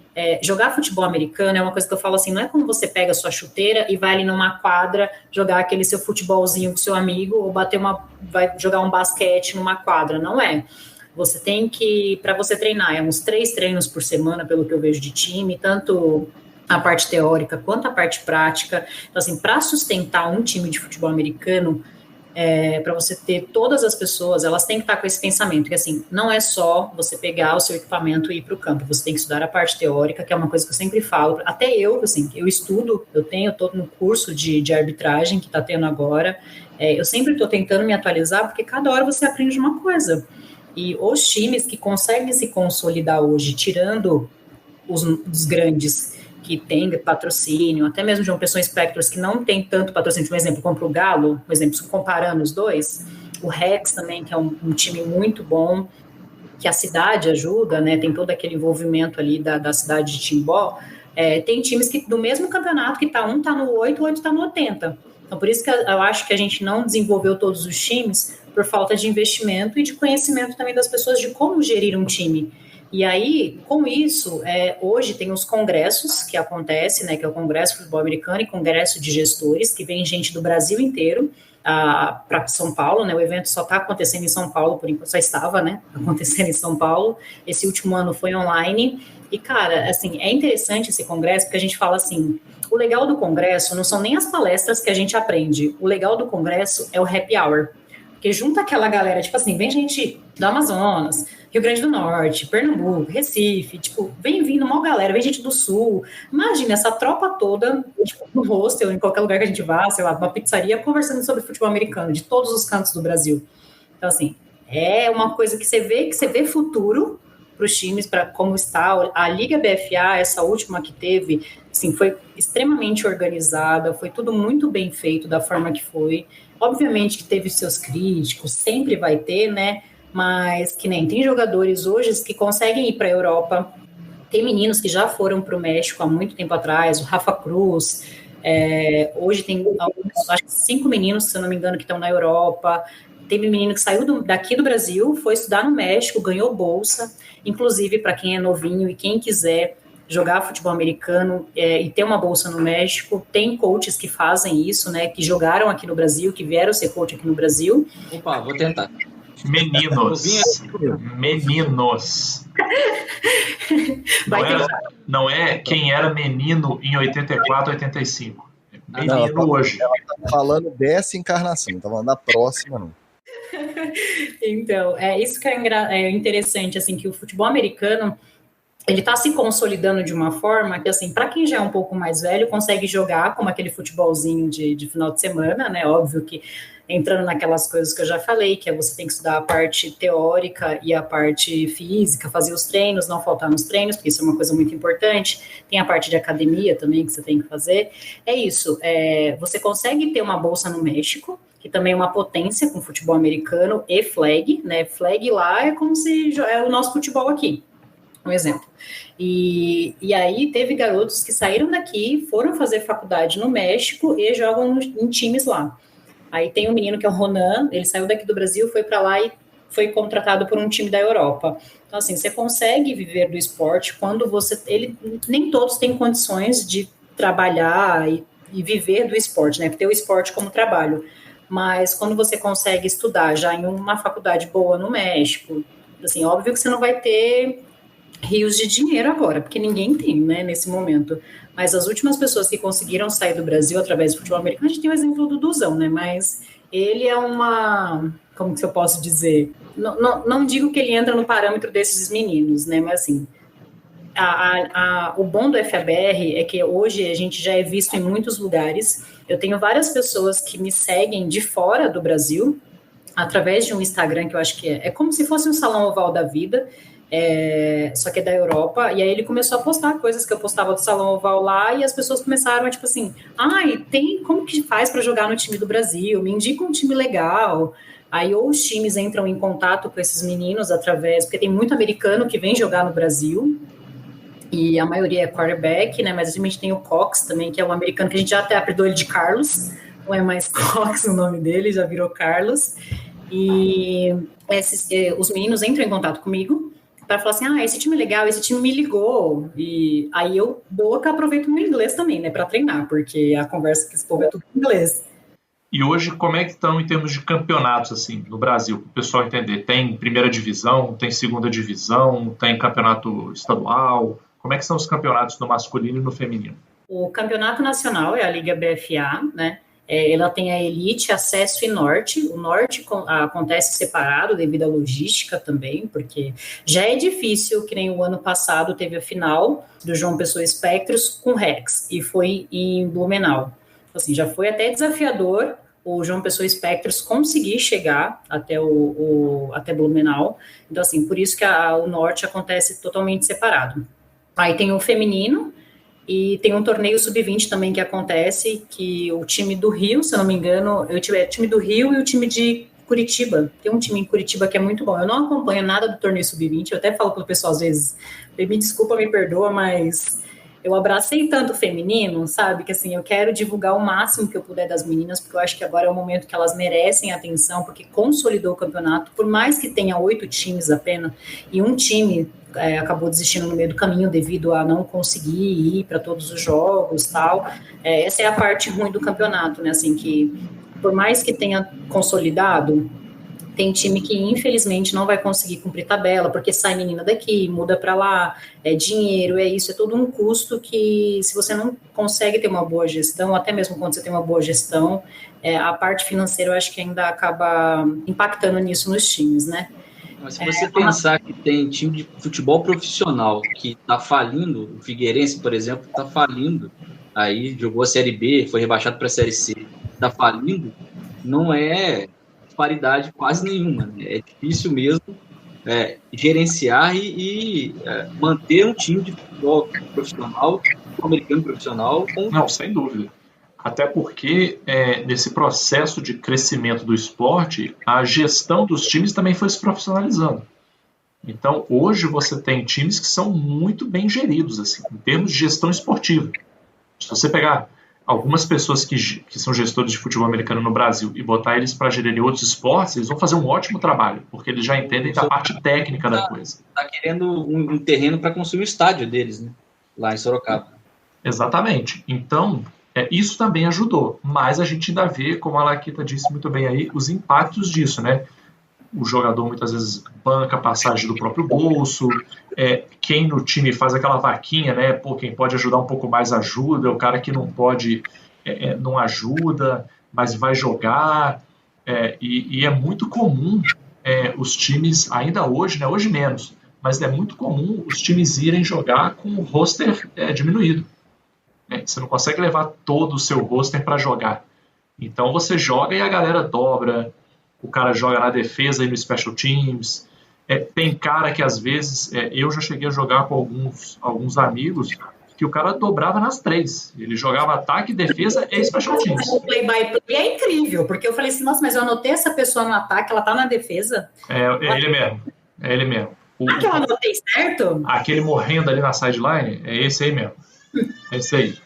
jogar futebol americano é uma coisa que eu falo assim, não é como você pega a sua chuteira e vai ali numa quadra jogar aquele seu futebolzinho com seu amigo, ou vai jogar um basquete numa quadra, não é. Você tem que, para você treinar, uns 3 treinos por semana, pelo que eu vejo de time, tanto a parte teórica quanto a parte prática. Então, assim, para sustentar um time de futebol americano, para você ter todas as pessoas, elas têm que estar com esse pensamento, que assim, não é só você pegar o seu equipamento e ir para o campo, você tem que estudar a parte teórica, que é uma coisa que eu sempre falo, até eu, assim, eu estudo, estou no curso de arbitragem que está tendo agora, eu sempre estou tentando me atualizar, porque cada hora você aprende uma coisa, e os times que conseguem se consolidar hoje, tirando os grandes, que tem patrocínio, até mesmo de uma pessoa Spectors que não tem tanto patrocínio, por exemplo, compra o Galo, por exemplo, comparando os dois, o Rex também, que é um time muito bom, que a cidade ajuda, né, tem todo aquele envolvimento ali da cidade de Timbó, tem times que do mesmo campeonato que um tá no 8, o outro tá no 80. Então, por isso que eu acho que a gente não desenvolveu todos os times por falta de investimento e de conhecimento também das pessoas de como gerir um time. E aí, com isso, hoje tem os congressos que acontecem, né, que é o Congresso de Futebol Americano e Congresso de Gestores, que vem gente do Brasil inteiro para São Paulo, né, o evento só está acontecendo em São Paulo, por enquanto só estava, né, acontecendo em São Paulo, esse último ano foi online, e cara, assim, é interessante esse congresso, porque a gente fala assim, o legal do congresso não são nem as palestras que a gente aprende, o legal do congresso é o happy hour, porque junta aquela galera, tipo assim, vem gente do Amazonas, Rio Grande do Norte, Pernambuco, Recife, tipo, vem vindo uma galera, vem gente do Sul. Imagina essa tropa toda, tipo, no hostel, em qualquer lugar que a gente vá, sei lá, numa pizzaria, conversando sobre futebol americano, de todos os cantos do Brasil. Então, assim, é uma coisa que você vê futuro para os times, para como está a Liga BFA, essa última que teve, assim, foi extremamente organizada, foi tudo muito bem feito da forma que foi. Obviamente que teve seus críticos, sempre vai ter, né? Mas que nem tem jogadores hoje que conseguem ir para a Europa, tem meninos que já foram para o México há muito tempo atrás, o Rafa Cruz, hoje tem acho que 5 meninos, se eu não me engano, que estão na Europa, teve menino que saiu daqui do Brasil, foi estudar no México, ganhou bolsa, inclusive para quem é novinho e quem quiser jogar futebol americano e ter uma bolsa no México, tem coaches que fazem isso, né, que jogaram aqui no Brasil, que vieram ser coach aqui no Brasil. Opa, vou tentar. Meninos. Não é quem era menino em 84, 85. Menino hoje. Ela tá falando dessa encarnação, não tá falando da próxima, não. Então, isso que é interessante, assim, que o futebol americano, ele tá se consolidando de uma forma que, assim, para quem já é um pouco mais velho, consegue jogar como aquele futebolzinho de final de semana, né? Óbvio que entrando naquelas coisas que eu já falei, que você tem que estudar a parte teórica e a parte física, fazer os treinos, não faltar nos treinos, porque isso é uma coisa muito importante. Tem a parte de academia também que você tem que fazer. É isso, você consegue ter uma bolsa no México, que também é uma potência com futebol americano e flag, né? Flag lá é como se é o nosso futebol aqui. Um exemplo. E aí teve garotos que saíram daqui, foram fazer faculdade no México e jogam em times lá. Aí tem um menino que é o Ronan, ele saiu daqui do Brasil, foi para lá e foi contratado por um time da Europa. Então, assim, você consegue viver do esporte quando nem todos têm condições de trabalhar e viver do esporte, né? Ter o esporte como trabalho. Mas quando você consegue estudar já em uma faculdade boa no México, assim, óbvio que você não vai ter rios de dinheiro agora, porque ninguém tem, né, nesse momento. Mas as últimas pessoas que conseguiram sair do Brasil através do futebol americano, a gente tem o exemplo do Duzão, né, mas ele é como que eu posso dizer? Não digo que ele entra no parâmetro desses meninos, né, mas assim, o bom do FABR é que hoje a gente já é visto em muitos lugares. Eu tenho várias pessoas que me seguem de fora do Brasil, através de um Instagram que eu acho que é como se fosse um salão oval da vida, só que é da Europa, e aí ele começou a postar coisas que eu postava do Salão Oval lá, e as pessoas começaram a, tipo assim, como que faz para jogar no time do Brasil? Me indica um time legal. Aí ou os times entram em contato com esses meninos porque tem muito americano que vem jogar no Brasil, e a maioria é quarterback, né, mas a gente tem o Cox também, que é um americano que a gente já até apelidou ele de Carlos, não é mais Cox o nome dele, já virou Carlos, e os meninos entram em contato comigo, para falar assim, esse time é legal, esse time me ligou, e aí eu aproveito o meu inglês também, né, para treinar, porque a conversa que esse povo é tudo em inglês. E hoje, como é que estão em termos de campeonatos, assim, no Brasil, para o pessoal entender? Tem primeira divisão, tem segunda divisão, tem campeonato estadual? Como é que são os campeonatos no masculino e no feminino? O campeonato nacional é a Liga BFA, né, Ela tem a Elite, Acesso e Norte. O Norte acontece separado devido à logística também, porque já é difícil, que nem o ano passado teve a final do João Pessoa Espectros com Rex, e foi em Blumenau. Assim, já foi até desafiador o João Pessoa Espectros conseguir chegar até até Blumenau. Então, assim, por isso que o Norte acontece totalmente separado. Aí tem o feminino, e tem um torneio sub-20 também que acontece, que o time do Rio, se eu não me engano, o time do Rio e o time de Curitiba. Tem um time em Curitiba que é muito bom. Eu não acompanho nada do torneio sub-20, eu até falo pro pessoal às vezes, me desculpa, me perdoa, mas eu abracei tanto o feminino, sabe? Que assim, eu quero divulgar o máximo que eu puder das meninas, porque eu acho que agora é o momento que elas merecem atenção, porque consolidou o campeonato, por mais que tenha 8 times apenas, e um time acabou desistindo no meio do caminho devido a não conseguir ir para todos os jogos, tal. Essa é a parte ruim do campeonato, né? Assim, que por mais que tenha consolidado, tem time que, infelizmente, não vai conseguir cumprir tabela, porque sai menina daqui, muda para lá, é dinheiro, é isso, é todo um custo que, se você não consegue ter uma boa gestão, até mesmo quando você tem uma boa gestão, a parte financeira, eu acho que ainda acaba impactando nisso nos times, né? Mas se você pensar que tem time de futebol profissional que está falindo, o Figueirense, por exemplo, está falindo, aí jogou a Série B, foi rebaixado para a Série C, está falindo, não é paridade quase nenhuma, né? É difícil mesmo gerenciar e manter um time de futebol profissional, americano profissional. Não, sem dúvida. Até porque, nesse processo de crescimento do esporte, a gestão dos times também foi se profissionalizando. Então, hoje você tem times que são muito bem geridos, assim, em termos de gestão esportiva. Se você pegar algumas pessoas que são gestores de futebol americano no Brasil e botar eles para gerir outros esportes, eles vão fazer um ótimo trabalho, porque eles já entendem da parte técnica da coisa. Está querendo um terreno para construir o estádio deles, né? Lá em Sorocaba. Exatamente. Então, isso também ajudou, mas a gente ainda vê, como a Laquita disse muito bem aí, os impactos disso, né? O jogador muitas vezes banca a passagem do próprio bolso, quem no time faz aquela vaquinha, né? Pô, quem pode ajudar um pouco mais ajuda, o cara que não pode não ajuda, mas vai jogar, e é muito comum os times, ainda hoje, né? Hoje menos, mas é muito comum os times irem jogar com o roster diminuído. Você não consegue levar todo o seu roster para jogar. Então você joga e a galera dobra, o cara joga na defesa e no special teams. Tem cara que às vezes, eu já cheguei a jogar com alguns amigos, que o cara dobrava nas 3. Ele jogava ataque, defesa e special teams. O play-by-play é incrível, porque eu falei assim, nossa, mas eu anotei essa pessoa no ataque, ela tá na defesa. É ele mesmo. Que eu anotei certo? Aquele morrendo ali na sideline, é esse aí mesmo. É esse aí.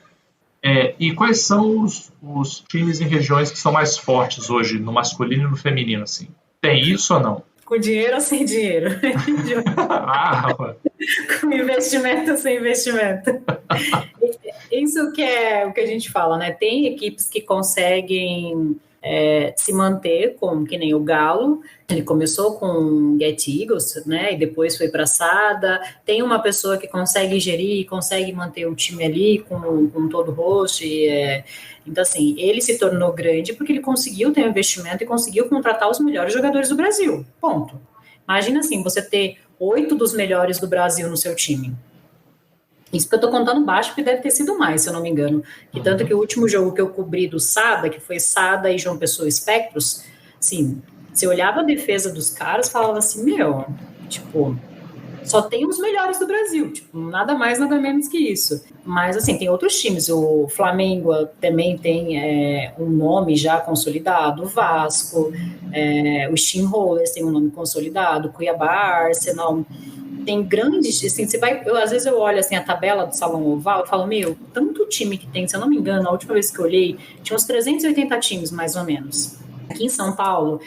E quais são os times em regiões que são mais fortes hoje, no masculino e no feminino, assim? Tem isso ou não? Com dinheiro ou sem dinheiro? Com investimento ou sem investimento? Isso que é o que a gente fala, né? Tem equipes que conseguem se manter, como que nem o Galo. Ele começou com Get Eagles, né? E depois foi para Sada. Tem uma pessoa que consegue gerir, consegue manter o time ali com todo o host. Então, assim, ele se tornou grande porque ele conseguiu ter um investimento e conseguiu contratar os melhores jogadores do Brasil. Ponto. Imagina assim, você ter 8 dos melhores do Brasil no seu time. Isso que eu tô contando baixo, porque deve ter sido mais, se eu não me engano. E tanto que o último jogo que eu cobri do Sada, que foi Sada e João Pessoa Espectros, assim, você olhava a defesa dos caras e falava assim, tipo, só tem os melhores do Brasil, tipo, nada mais, nada menos que isso. Mas, assim, tem outros times, o Flamengo também tem um nome já consolidado, o Vasco, os Steamrollers tem um nome consolidado, Cuiabá, Arsenal. Tem grandes, assim, às vezes eu olho assim, a tabela do Salão Oval e falo, tanto time que tem, se eu não me engano, a última vez que eu olhei, tinha uns 380 times, mais ou menos. Aqui em São Paulo,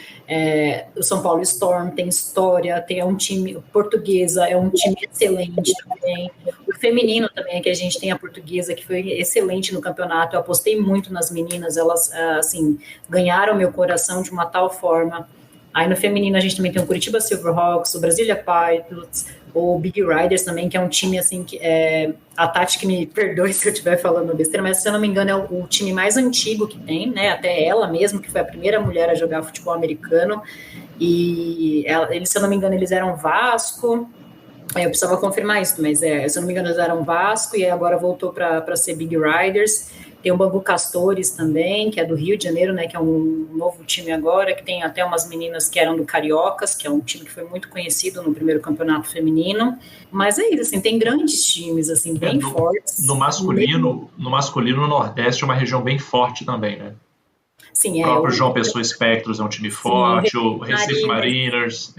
o São Paulo Storm tem história, tem um time Portuguesa, é um time excelente também. O feminino também, que a gente tem a Portuguesa, que foi excelente no campeonato. Eu apostei muito nas meninas, elas, assim, ganharam meu coração de uma tal forma. Aí no feminino a gente também tem o Curitiba Silverhawks, o Brasília Pilots, o Big Riders também, que é um time assim que a Tati que me perdoe se eu estiver falando besteira, mas se eu não me engano é o time mais antigo que tem, né? Até ela mesmo, que foi a primeira mulher a jogar futebol americano. E eles, se eu não me engano, eles eram Vasco. Eu precisava confirmar isso, mas se eu não me engano, eles eram Vasco e agora voltou para ser Big Riders. Tem o Bangu Castores também, que é do Rio de Janeiro, né, que é um novo time agora, que tem até umas meninas que eram do Cariocas, que é um time que foi muito conhecido no primeiro campeonato feminino. Mas é isso, assim, tem grandes times, assim, bem fortes. No masculino, o Nordeste é uma região bem forte também, né? Sim, o próprio João Pessoa Spectros é um time forte, o Recife Mariners.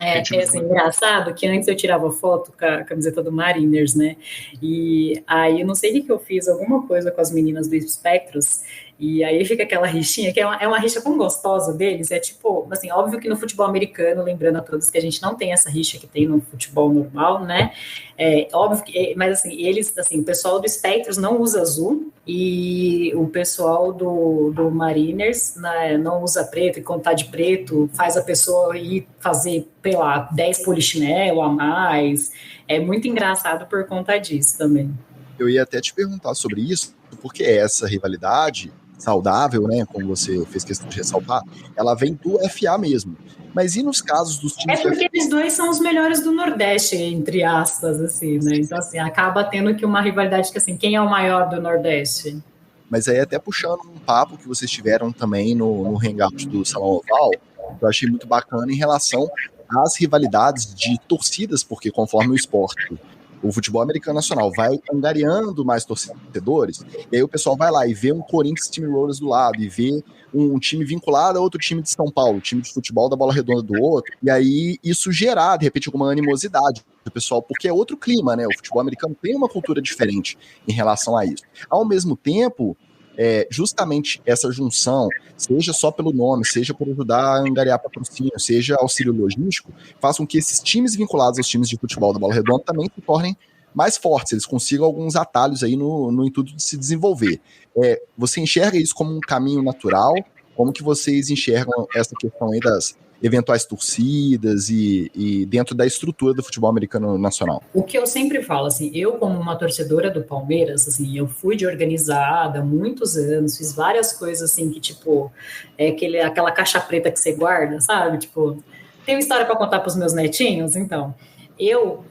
É assim, engraçado que antes eu tirava foto com a camiseta do Mariners, né? E aí eu não sei o que eu fiz, alguma coisa com as meninas do Spectros, e aí fica aquela rixinha, que é uma rixa tão gostosa deles, é tipo, assim, óbvio que no futebol americano, lembrando a todos que a gente não tem essa rixa que tem no futebol normal, né? Óbvio que, mas assim, eles, assim, o pessoal do Spectros não usa azul, e o pessoal do Mariners, né, não usa preto, e quando tá de preto, faz a pessoa ir fazer, sei lá, 10 polichinelo a mais. É muito engraçado por conta disso também. Eu ia até te perguntar sobre isso, porque essa rivalidade saudável, né, como você fez questão de ressaltar, ela vem do FA mesmo. Mas e nos casos dos times... É porque eles dois são os melhores do Nordeste, entre aspas, assim, né? Então, assim, acaba tendo que uma rivalidade que, assim, quem é o maior do Nordeste? Mas aí até puxando um papo que vocês tiveram também no Hangout do Salão Oval, eu achei muito bacana em relação às rivalidades de torcidas, porque conforme o futebol americano nacional vai angariando mais torcedores, e aí o pessoal vai lá e vê um Corinthians Steamrollers do lado, e vê um time vinculado a outro time de São Paulo, time de futebol da bola redonda do outro, e aí isso gerar, de repente, alguma animosidade do pessoal, porque é outro clima, né? O futebol americano tem uma cultura diferente em relação a isso. Ao mesmo tempo, justamente essa junção, seja só pelo nome, seja por ajudar a angariar patrocínio, seja auxílio logístico, façam que esses times vinculados aos times de futebol da bola redonda também se tornem mais fortes, eles consigam alguns atalhos aí no intuito de se desenvolver. Você enxerga isso como um caminho natural? Como que vocês enxergam essa questão aí das eventuais torcidas e dentro da estrutura do futebol americano nacional? O que eu sempre falo, assim, eu como uma torcedora do Palmeiras, assim, eu fui de organizada há muitos anos, fiz várias coisas, assim, que, tipo, aquela caixa preta que você guarda, sabe? Tipo, tem uma história para contar para os meus netinhos? Então, eu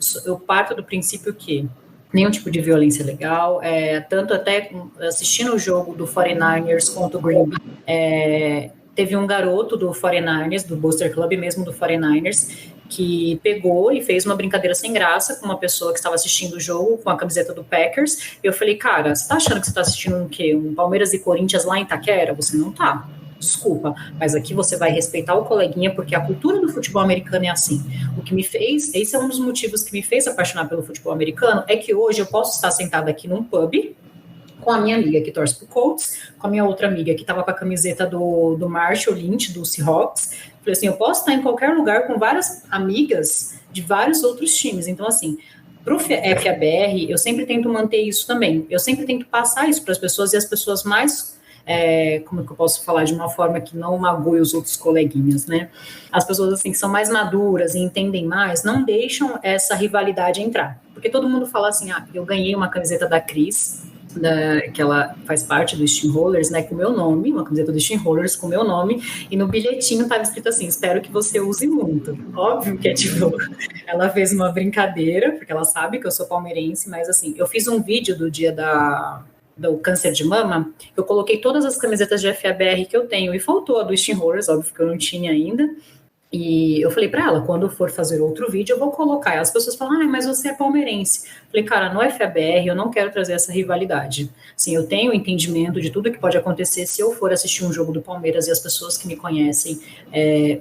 parto do princípio que nenhum tipo de violência legal, tanto até assistindo o jogo do 49ers contra o Green Bay, teve um garoto do 49ers, do Booster Club mesmo do 49ers, que pegou e fez uma brincadeira sem graça com uma pessoa que estava assistindo o jogo com a camiseta do Packers. Eu falei, cara, você tá achando que você tá assistindo um quê? Um Palmeiras e Corinthians lá em Itaquera? Você não tá. Desculpa, mas aqui você vai respeitar o coleguinha, porque a cultura do futebol americano é assim. O que me fez, esse é um dos motivos que me fez apaixonar pelo futebol americano, é que hoje eu posso estar sentada aqui num pub com a minha amiga que torce pro Colts, com a minha outra amiga que estava com a camiseta do Marshall Lynch, do Seahawks. Falei assim, eu posso estar em qualquer lugar com várias amigas de vários outros times. Então, assim, pro FABR, eu sempre tento manter isso também. Eu sempre tento passar isso para as pessoas, e as pessoas mais... como que eu posso falar de uma forma que não magoe os outros coleguinhas, né? As pessoas, assim, que são mais maduras e entendem mais, não deixam essa rivalidade entrar. Porque todo mundo fala assim, eu ganhei uma camiseta da Cris, que ela faz parte do Steamrollers, né, com o meu nome, uma camiseta do Steamrollers com o meu nome, e no bilhetinho estava escrito assim, espero que você use muito. Óbvio que tipo, ela fez uma brincadeira, porque ela sabe que eu sou palmeirense, mas assim, eu fiz um vídeo do dia do câncer de mama, eu coloquei todas as camisetas de FABR que eu tenho, e faltou a do Steamrollers, óbvio que eu não tinha ainda, e eu falei para ela, quando for fazer outro vídeo, eu vou colocar. E as pessoas falam, mas você é palmeirense. Eu falei, cara, no FABR eu não quero trazer essa rivalidade. Assim, eu tenho entendimento de tudo que pode acontecer se eu for assistir um jogo do Palmeiras e as pessoas que me conhecem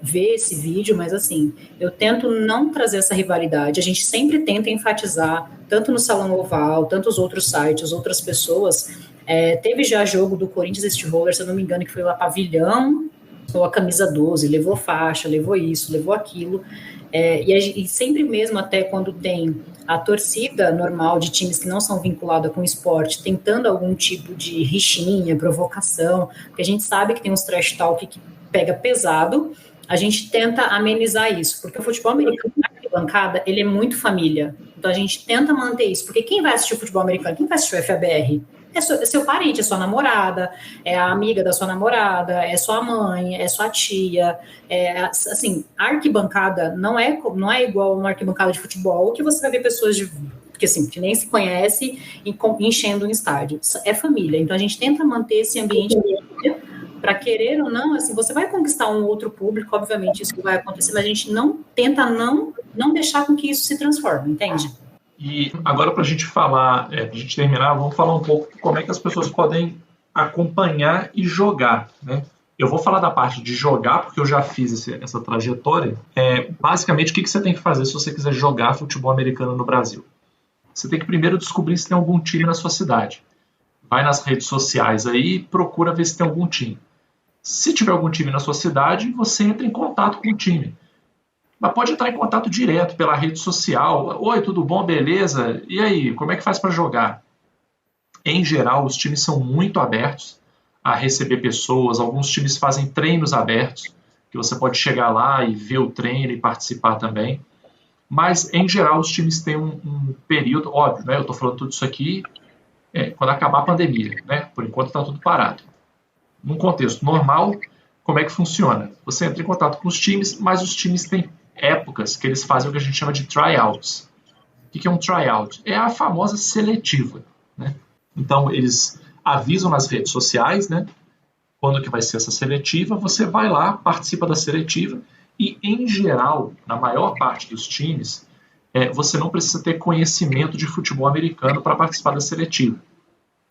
ver esse vídeo, mas assim, eu tento não trazer essa rivalidade. A gente sempre tenta enfatizar, tanto no Salão Oval, tanto os outros sites, outras pessoas. Teve já jogo do Corinthians Steamrollers, se eu não me engano, que foi lá Pavilhão, ou a camisa 12, levou faixa, levou isso, levou aquilo, e sempre mesmo até quando tem a torcida normal de times que não são vinculados com o esporte, tentando algum tipo de rixinha, provocação, porque a gente sabe que tem uns trash talk que pega pesado, a gente tenta amenizar isso, porque o futebol americano, na arquibancada, ele é muito família. Então a gente tenta manter isso, porque quem vai assistir o futebol americano, quem vai assistir o FABR? É seu parente, é sua namorada, é a amiga da sua namorada, é sua mãe, é sua tia. Assim, a arquibancada não é igual uma arquibancada de futebol, que você vai ver pessoas que nem se conhece enchendo um estádio. É família. Então a gente tenta manter esse ambiente para, querer ou não, assim, você vai conquistar um outro público, obviamente isso vai acontecer, mas a gente tenta não deixar com que isso se transforme, entende? E agora, para a gente falar, para a gente terminar, vamos falar um pouco como é que as pessoas podem acompanhar e jogar, né? Eu vou falar da parte de jogar, porque eu já fiz essa trajetória. Basicamente, o que você tem que fazer se você quiser jogar futebol americano no Brasil? Você tem que primeiro descobrir se tem algum time na sua cidade. Vai nas redes sociais aí e procura ver se tem algum time. Se tiver algum time na sua cidade, você entra em contato com o time. Mas pode entrar em contato direto pela rede social. Oi, tudo bom? Beleza? E aí, como é que faz para jogar? Em geral, os times são muito abertos a receber pessoas. Alguns times fazem treinos abertos, que você pode chegar lá e ver o treino e participar também. Mas, em geral, os times têm um período... Óbvio, né? Eu estou falando tudo isso aqui quando acabar a pandemia, né? Por enquanto está tudo parado. Num contexto normal, como é que funciona? Você entra em contato com os times, mas os times têm épocas que eles fazem o que a gente chama de tryouts. O que é um tryout? É a famosa seletiva, né? Então, eles avisam nas redes sociais, né? Quando que vai ser essa seletiva, você vai lá, participa da seletiva e, em geral, na maior parte dos times, você não precisa ter conhecimento de futebol americano para participar da seletiva.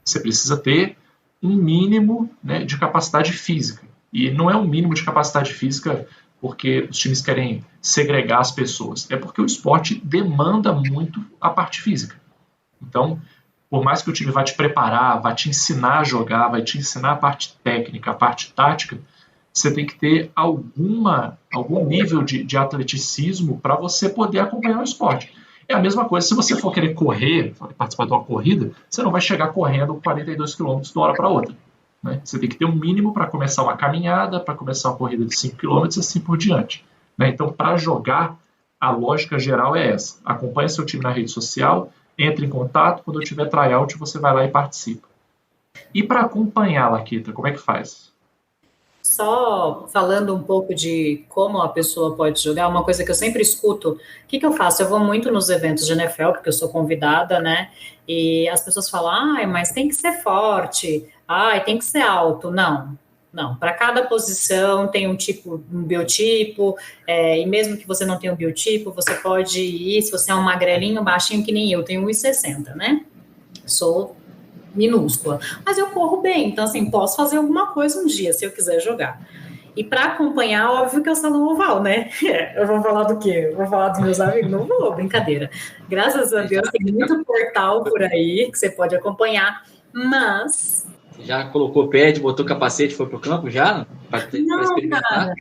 Você precisa ter um mínimo, né, de capacidade física. E não é um mínimo de capacidade física porque os times querem segregar as pessoas. É porque o esporte demanda muito a parte física. Então, por mais que o time vá te preparar, vá te ensinar a jogar, vai te ensinar a parte técnica, a parte tática, você tem que ter algum nível de atleticismo para você poder acompanhar o esporte. É a mesma coisa se você for querer correr, participar de uma corrida, você não vai chegar correndo 42 km de uma hora para outra. Né? Você tem que ter um mínimo para começar uma caminhada, para começar uma corrida de 5 km e assim por diante. Né? Então, para jogar, a lógica geral é essa. Acompanhe seu time na rede social, entre em contato, quando eu tiver tryout, você vai lá e participa. E para acompanhar, Laquita, como é que faz? Só falando um pouco de como a pessoa pode jogar, uma coisa que eu sempre escuto, o que eu faço? Eu vou muito nos eventos de NFL, porque eu sou convidada, né? E as pessoas falam, mas tem que ser forte, tem que ser alto. Não, para cada posição tem um biotipo, e mesmo que você não tenha um biotipo, você pode ir, se você é um magrelinho, baixinho que nem eu, tenho 1,60, né? Sou minúscula, mas eu corro bem, então assim, posso fazer alguma coisa um dia, se eu quiser jogar. E para acompanhar, óbvio que é o salão oval, né? Eu vou falar do quê? Eu vou falar dos meus amigos? Não vou, brincadeira. Graças a Deus, tem muito portal por aí que você pode acompanhar, mas... Já colocou pad, botou capacete, foi pro campo já? Pra experimentar? Cara,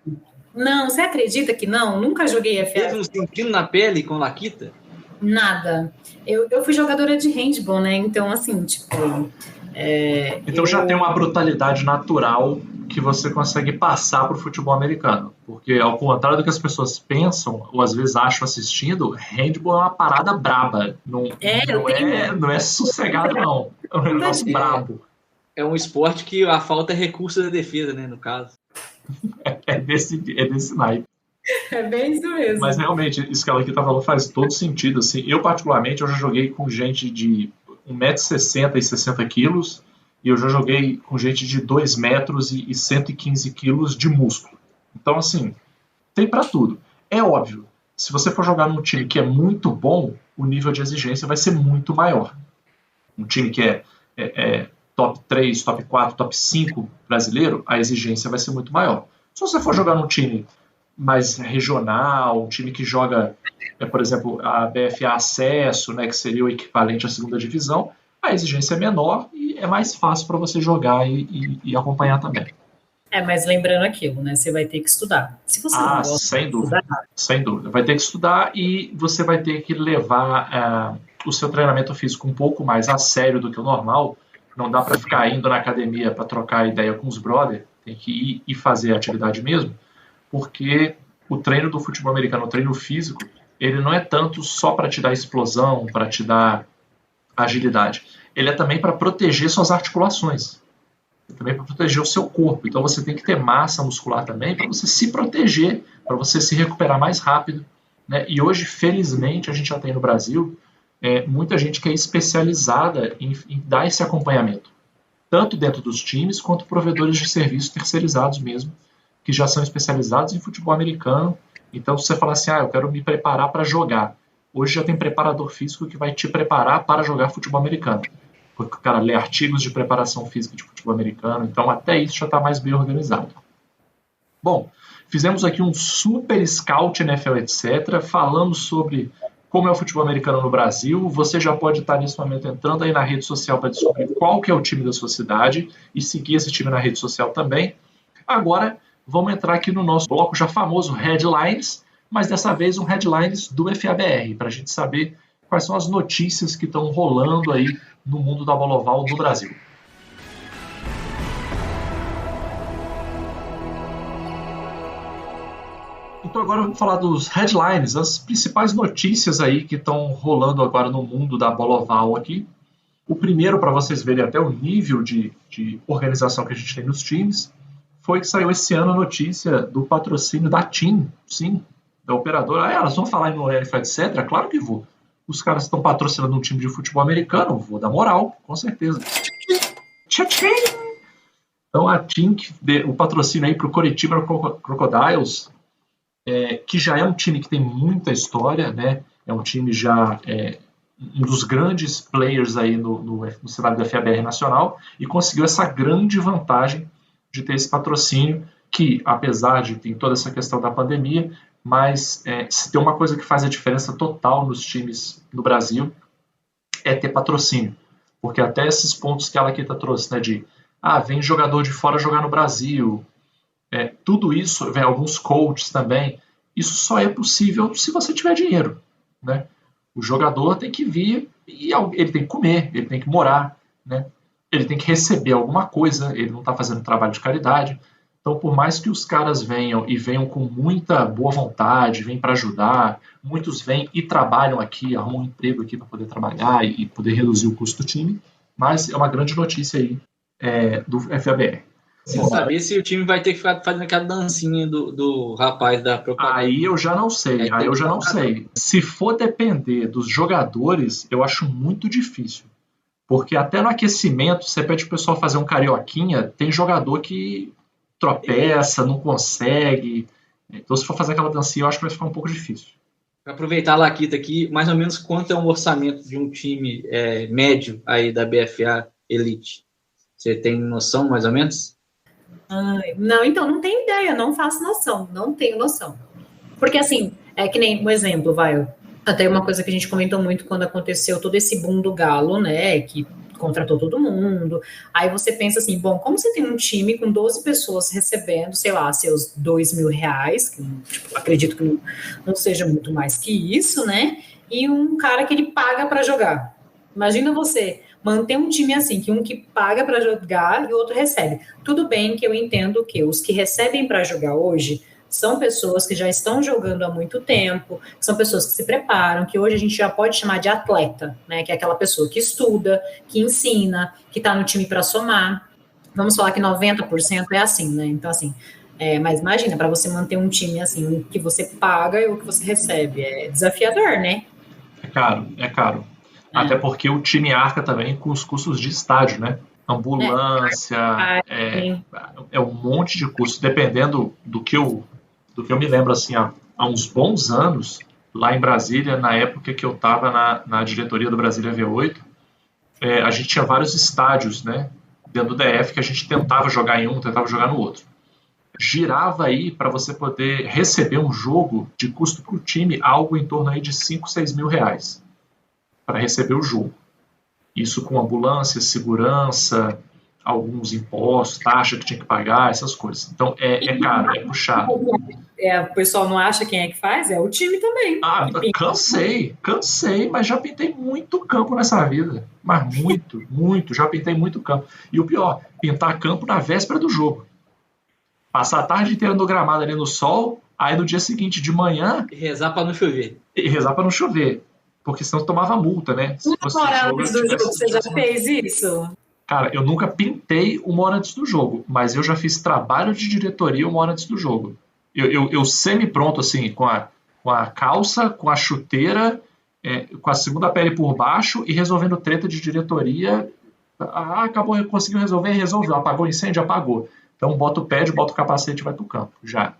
não, você acredita que não? Nunca joguei FA. Teve um sentido na pele com Laquita? Nada. Eu fui jogadora de handball, né? Então, assim, Então já tem uma brutalidade natural que você consegue passar para o futebol americano. Porque, ao contrário do que as pessoas pensam, ou às vezes acham assistindo, handball é uma parada braba. Não é sossegado, não. É um negócio brabo. É um esporte que a falta é recurso da defesa, né, no caso. É desse naipe. É bem isso mesmo. Mas realmente, isso que ela aqui tá falando faz todo sentido. Assim, eu, particularmente, eu já joguei com gente de 1,60 m e 60 kg, e eu já joguei com gente de 2 metros e 115 kg de músculo. Então, assim, tem para tudo. É óbvio, se você for jogar num time que é muito bom, o nível de exigência vai ser muito maior. Um time que é top 3, top 4, top 5 brasileiro, a exigência vai ser muito maior. Se você for jogar num time mais regional, um time que joga, por exemplo, a BFA Acesso, né, que seria o equivalente à segunda divisão, a exigência é menor e é mais fácil para você jogar e acompanhar também. Mas lembrando aquilo, né, você vai ter que estudar. Se você não gosta sem dúvida, sem dúvida. Vai ter que estudar e você vai ter que levar o seu treinamento físico um pouco mais a sério do que o normal. Não dá para ficar indo na academia para trocar ideia com os brothers, tem que ir e fazer a atividade mesmo. porque o treino do futebol americano, o treino físico, ele não é tanto só para te dar explosão, para te dar agilidade. Ele é também para proteger suas articulações, também para proteger o seu corpo. Então você tem que ter massa muscular também para você se proteger, para você se recuperar mais rápido, né? E hoje, felizmente, a gente já tem no Brasil muita gente que é especializada em dar esse acompanhamento, tanto dentro dos times quanto provedores de serviços terceirizados mesmo, que já são especializados em futebol americano. Então, se você falar assim, eu quero me preparar para jogar, hoje já tem preparador físico que vai te preparar para jogar futebol americano. Porque o cara lê artigos de preparação física de futebol americano, então até isso já está mais bem organizado. Bom, fizemos aqui um super scout NFL, etc. Falamos sobre como é o futebol americano no Brasil. Você já pode estar nesse momento entrando aí na rede social para descobrir qual que é o time da sua cidade e seguir esse time na rede social também. Agora, vamos entrar aqui no nosso bloco já famoso Headlines, mas dessa vez um Headlines do FABR, para a gente saber quais são as notícias que estão rolando aí no mundo da bola oval do Brasil. Então agora vamos falar dos headlines, as principais notícias aí que estão rolando agora no mundo da bola oval aqui. O primeiro, para vocês verem até o nível de organização que a gente tem nos times, foi que saiu esse ano a notícia do patrocínio da TIM, sim, da operadora. Elas vão falar no NFL, etc. Claro que vou. Os caras estão patrocinando um time de futebol americano, vou dar moral, com certeza. Então a TIM, o patrocínio aí para o Coritiba Crocodiles, que já é um time que tem muita história, né? É um time já um dos grandes players aí no cenário da FABR nacional, e conseguiu essa grande vantagem de ter esse patrocínio, que apesar de ter toda essa questão da pandemia, mas se tem uma coisa que faz a diferença total nos times no Brasil, é ter patrocínio. Porque até esses pontos que a Laquita trouxe, né, de vem jogador de fora jogar no Brasil, tudo isso, vem alguns coaches também, isso só é possível se você tiver dinheiro, né? O jogador tem que vir e ele tem que comer, ele tem que morar, né? Ele tem que receber alguma coisa, ele não está fazendo trabalho de caridade. Então, por mais que os caras venham com muita boa vontade, vêm para ajudar, muitos vêm e trabalham aqui, arrumam um emprego aqui para poder trabalhar e poder reduzir o custo do time, mas é uma grande notícia aí do FABR. Sem saber se o time vai ter que ficar fazendo aquela dancinha do rapaz da propaganda. Aí eu já não sei, Se for depender dos jogadores, eu acho muito difícil. Porque até no aquecimento, você pede pro pessoal fazer um carioquinha, tem jogador que tropeça, não consegue. Então, se for fazer aquela dancinha, eu acho que vai ficar um pouco difícil. Para aproveitar a Laquita aqui, mais ou menos quanto é um orçamento de um time médio aí da BFA Elite? Você tem noção, mais ou menos? Não, então, não tenho ideia, não faço noção, não tenho noção. Porque, assim, é que nem um exemplo, até uma coisa que a gente comentou muito quando aconteceu todo esse boom do Galo, né, que contratou todo mundo. Aí você pensa assim, bom, como você tem um time com 12 pessoas recebendo, sei lá, seus R$2.000, que acredito que não seja muito mais que isso, né, e um cara que ele paga para jogar. Imagina você manter um time assim, que um que paga para jogar e o outro recebe. Tudo bem que eu entendo que os que recebem para jogar hoje são pessoas que já estão jogando há muito tempo, são pessoas que se preparam, que hoje a gente já pode chamar de atleta, né? Que é aquela pessoa que estuda, que ensina, que está no time para somar. Vamos falar que 90% é assim, né? Então, assim, mas imagina, para você manter um time assim, o que você paga e o que você recebe, é desafiador, né? É caro. Até porque o time arca também com os custos de estádio, né? Ambulância, é um monte de custos, dependendo do que eu me lembro, assim, há uns bons anos, lá em Brasília, na época que eu estava na diretoria do Brasília V8, a gente tinha vários estádios, né, dentro do DF, que a gente tentava jogar em um, tentava jogar no outro. Girava aí, para você poder receber um jogo de custo para o time, algo em torno aí de 5, 6 mil reais, para receber o jogo. Isso com ambulância, segurança, alguns impostos, taxa que tinha que pagar, essas coisas. Então, é caro, é puxado. O pessoal não acha quem é que faz? É o time também. Cansei, mas já pintei muito campo nessa vida. Mas muito, já pintei muito campo. E o pior, pintar campo na véspera do jogo. Passar a tarde inteira no gramado ali no sol, aí no dia seguinte de manhã... E rezar para não chover. E rezar para não chover. Porque senão tomava multa, né? Uma hora antes do jogo, você já fez isso? Cara, eu nunca pintei uma hora antes do jogo, mas eu já fiz trabalho de diretoria uma hora antes do jogo. Eu semi-pronto, assim, com a calça, com a chuteira, com a segunda pele por baixo e resolvendo treta de diretoria. Acabou, conseguiu resolver, resolveu. Apagou o incêndio, apagou. Então bota o pad, bota o capacete e vai pro campo, já.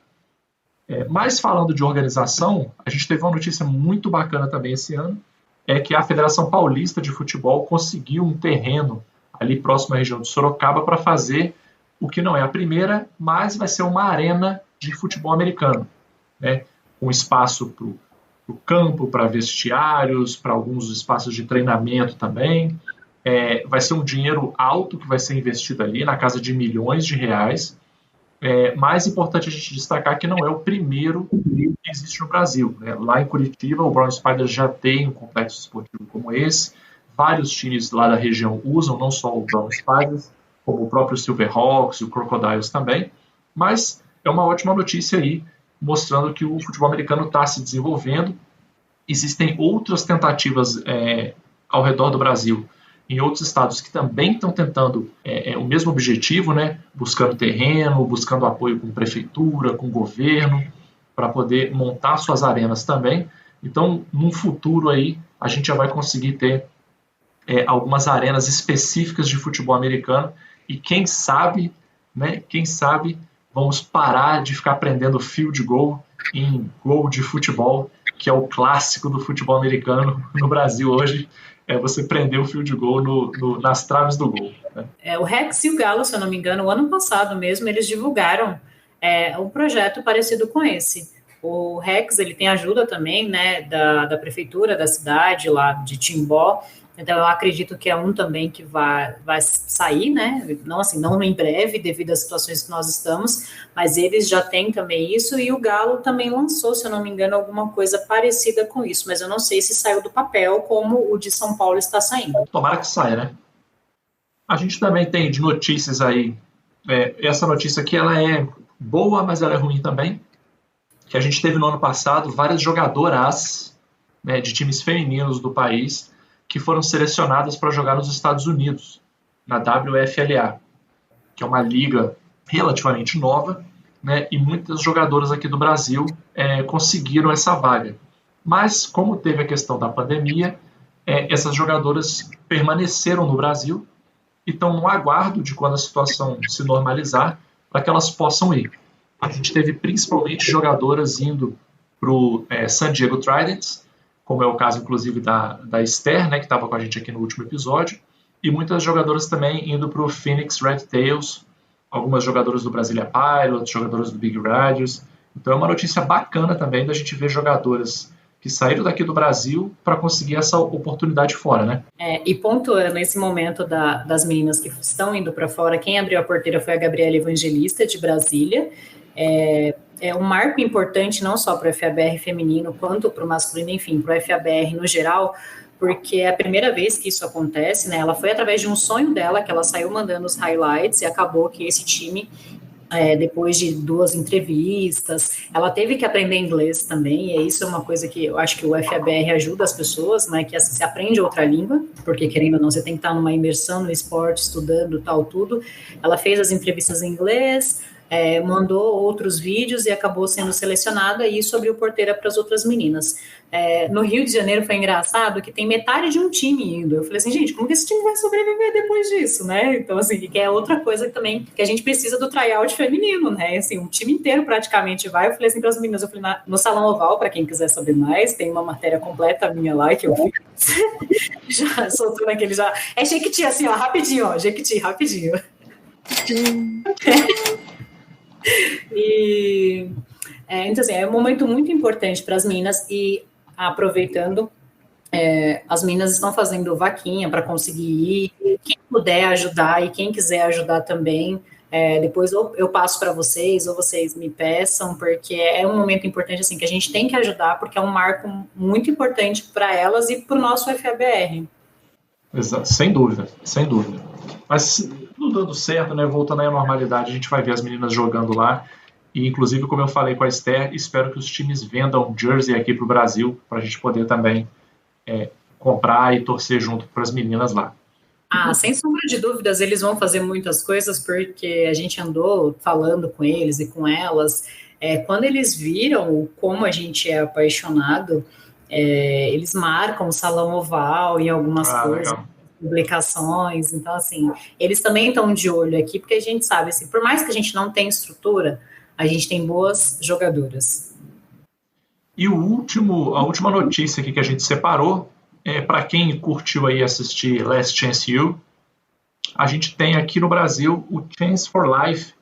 Mas falando de organização, a gente teve uma notícia muito bacana também esse ano, é que a Federação Paulista de Futebol conseguiu um terreno ali próximo à região de Sorocaba para fazer o que não é a primeira, mas vai ser uma arena de futebol americano, né? Um espaço para o campo, para vestiários, para alguns espaços de treinamento também. Vai ser um dinheiro alto que vai ser investido ali, na casa de milhões de reais. Mais importante a gente destacar que não é o primeiro que existe no Brasil, né? Lá em Curitiba, o Brown Spiders já tem um complexo esportivo como esse. Vários times lá da região usam, não só o Brown Spiders, como o próprio Silverhawks e o Crocodiles também. Mas é uma ótima notícia aí, mostrando que o futebol americano está se desenvolvendo. Existem outras tentativas ao redor do Brasil, em outros estados que também estão tentando o mesmo objetivo, né? Buscando terreno, buscando apoio com prefeitura, com governo, para poder montar suas arenas também. Então, num futuro aí, a gente já vai conseguir ter algumas arenas específicas de futebol americano e quem sabe, né? Quem sabe vamos parar de ficar aprendendo field goal em gol de futebol, que é o clássico do futebol americano no Brasil hoje. Você prender o field goal nas traves do gol. Né? O Rex e o Galo, se eu não me engano, o ano passado mesmo, eles divulgaram um projeto parecido com esse. O Rex, ele tem ajuda também, né, da prefeitura da cidade, lá de Timbó. Então, eu acredito que é um também que vai sair, né? Não em breve, devido às situações que nós estamos, mas eles já têm também isso, e o Galo também lançou, se eu não me engano, alguma coisa parecida com isso, mas eu não sei se saiu do papel como o de São Paulo está saindo. Tomara que saia, né? A gente também tem de notícias aí, essa notícia aqui, ela é boa, mas ela é ruim também, que a gente teve no ano passado várias jogadoras, né, de times femininos do país, que foram selecionadas para jogar nos Estados Unidos, na WFLA, que é uma liga relativamente nova, né, e muitas jogadoras aqui do Brasil conseguiram essa vaga. Mas, como teve a questão da pandemia, essas jogadoras permaneceram no Brasil e estão no aguardo de quando a situação se normalizar para que elas possam ir. A gente teve principalmente jogadoras indo para o San Diego Tridents, como é o caso, inclusive, da Esther, né, que estava com a gente aqui no último episódio, e muitas jogadoras também indo para o Phoenix Red Tails, algumas jogadoras do Brasília Pilots, jogadoras do Big Riders. Então é uma notícia bacana também da gente ver jogadoras que saíram daqui do Brasil para conseguir essa oportunidade fora, né? E pontuando nesse momento das meninas que estão indo para fora, quem abriu a porteira foi a Gabriela Evangelista, de Brasília. É um marco importante não só para o FABR feminino, quanto para o masculino, enfim, para o FABR no geral, porque é a primeira vez que isso acontece, né? Ela foi através de um sonho dela, que ela saiu mandando os highlights, e acabou que esse time, depois de 2 entrevistas, ela teve que aprender inglês também, e isso é uma coisa que eu acho que o FABR ajuda as pessoas, né? Que se aprende outra língua, porque querendo ou não, você tem que estar numa imersão no esporte, estudando, tal, tudo. Ela fez as entrevistas em inglês, mandou outros vídeos e acabou sendo selecionada, e isso abriu porteira para as outras meninas. No Rio de Janeiro foi engraçado que tem metade de um time indo. Eu falei assim, gente, como que esse time vai sobreviver depois disso, né? Então, assim, que é outra coisa também, que a gente precisa do tryout feminino, né? Assim, um time inteiro praticamente vai. Eu falei assim para as meninas, eu falei, no Salão Oval, para quem quiser saber mais, tem uma matéria completa minha lá, que eu fiz. Já soltando aquele já. É Jequiti, assim, ó, rapidinho, ó, Jequiti, rapidinho. E então, assim, é um momento muito importante para as meninas, e aproveitando, as meninas estão fazendo vaquinha para conseguir ir. Quem puder ajudar e quem quiser ajudar também, depois ou eu passo para vocês ou vocês me peçam, porque é um momento importante, assim, que a gente tem que ajudar, porque é um marco muito importante para elas e para o nosso FABR. Exato, sem dúvida, sem dúvida. Mas tudo dando certo, né? Voltando aí à normalidade, a gente vai ver as meninas jogando lá. E, inclusive, como eu falei com a Esther, espero que os times vendam jersey aqui para o Brasil, para a gente poder também comprar e torcer junto para as meninas lá. Sem sombra de dúvidas, eles vão fazer muitas coisas, porque a gente andou falando com eles e com elas. Quando eles viram como a gente é apaixonado, eles marcam o Salão Oval em algumas coisas, legal. Publicações. Então, assim, eles também estão de olho aqui, porque a gente sabe, assim, por mais que a gente não tenha estrutura, a gente tem boas jogadoras. E a última notícia aqui que a gente separou, para quem curtiu aí assistir Last Chance U, a gente tem aqui no Brasil o Chance for Life,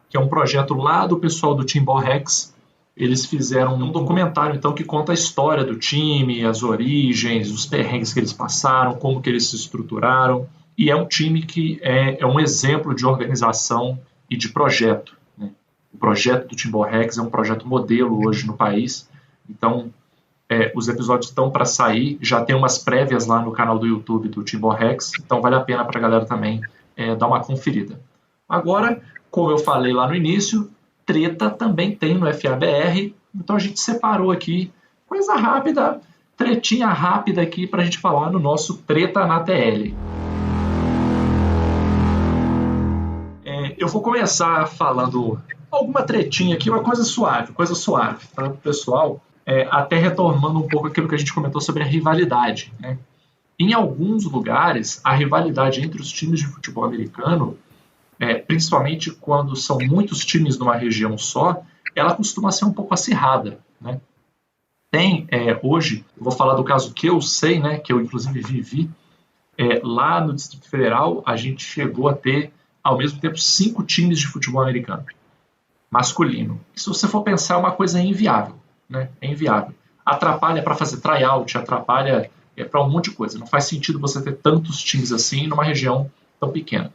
que é um projeto lá do pessoal do Timbó Rex. Eles fizeram um documentário, então, que conta a história do time, as origens, os perrengues que eles passaram, como que eles se estruturaram. E é um time que é um exemplo de organização e de projeto, né? O projeto do Timbó Rex é um projeto modelo hoje no país. Então, os episódios estão para sair, já tem umas prévias lá no canal do YouTube do Timbó Rex, então vale a pena para a galera também dar uma conferida. Agora, como eu falei lá no início, treta também tem no FABR, então a gente separou aqui, coisa rápida, tretinha rápida aqui para a gente falar no nosso Treta na TL. Eu vou começar falando alguma tretinha aqui, uma coisa suave, tá, pessoal? Até retomando um pouco aquilo que a gente comentou sobre a rivalidade, né? Em alguns lugares, a rivalidade entre os times de futebol americano, principalmente quando são muitos times numa região só, ela costuma ser um pouco acirrada, né? Hoje, eu vou falar do caso que eu sei, né, que eu inclusive vivi, lá no Distrito Federal, a gente chegou a ter, ao mesmo tempo, 5 times de futebol americano, masculino. Se você for pensar, é uma coisa inviável, né? É inviável. Atrapalha para fazer tryout, atrapalha para um monte de coisa. Não faz sentido você ter tantos times assim numa região tão pequena.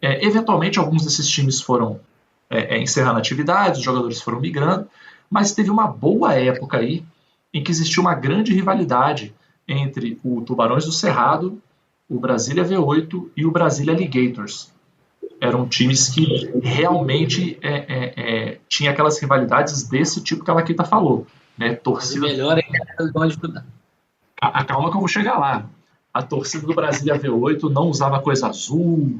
Eventualmente, alguns desses times foram encerrando atividades, os jogadores foram migrando, mas teve uma boa época aí em que existiu uma grande rivalidade entre o Tubarões do Cerrado, o Brasília V8 e o Brasília Alligators. Eram times que realmente tinham aquelas rivalidades desse tipo que a Laquita falou, né? Torcida... Melhor é onde estudar. Calma que eu vou chegar lá. A torcida do Brasília V8 não usava coisa azul,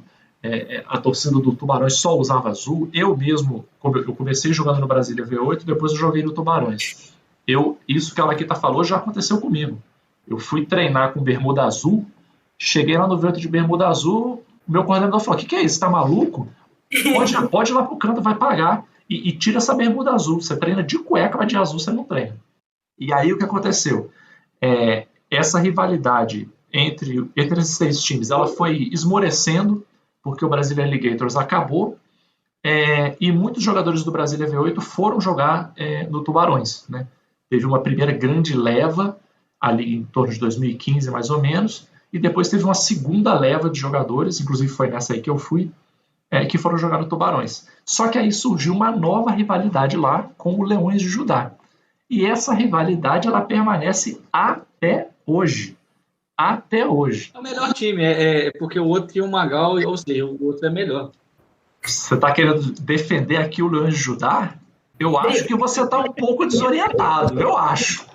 a torcida do Tubarões só usava azul. Eu mesmo, eu comecei jogando no Brasília V8, depois eu joguei no Tubarões. Isso que a Laquita falou já aconteceu comigo. Eu fui treinar com bermuda azul, cheguei lá no V8 de bermuda azul, o meu coordenador falou, o que é isso, tá maluco? Pode ir lá pro canto, vai pagar e tira essa bermuda azul. Você treina de cueca, mas de azul você não treina. E aí o que aconteceu? Essa rivalidade entre esses 6 times, ela foi esmorecendo, porque o Brasília Alligators acabou, e muitos jogadores do Brasília V8 foram jogar no Tubarões, né? Teve uma primeira grande leva, ali em torno de 2015, mais ou menos, e depois teve uma segunda leva de jogadores, inclusive foi nessa aí que eu fui, que foram jogar no Tubarões. Só que aí surgiu uma nova rivalidade lá com o Leões de Judá. E essa rivalidade, ela permanece até hoje. Até hoje. É o melhor time, porque o outro tinha um Magal, ou seja, o outro é melhor. Você está querendo defender aqui o Leões de Judá? Eu acho que você está um pouco desorientado. Eu acho.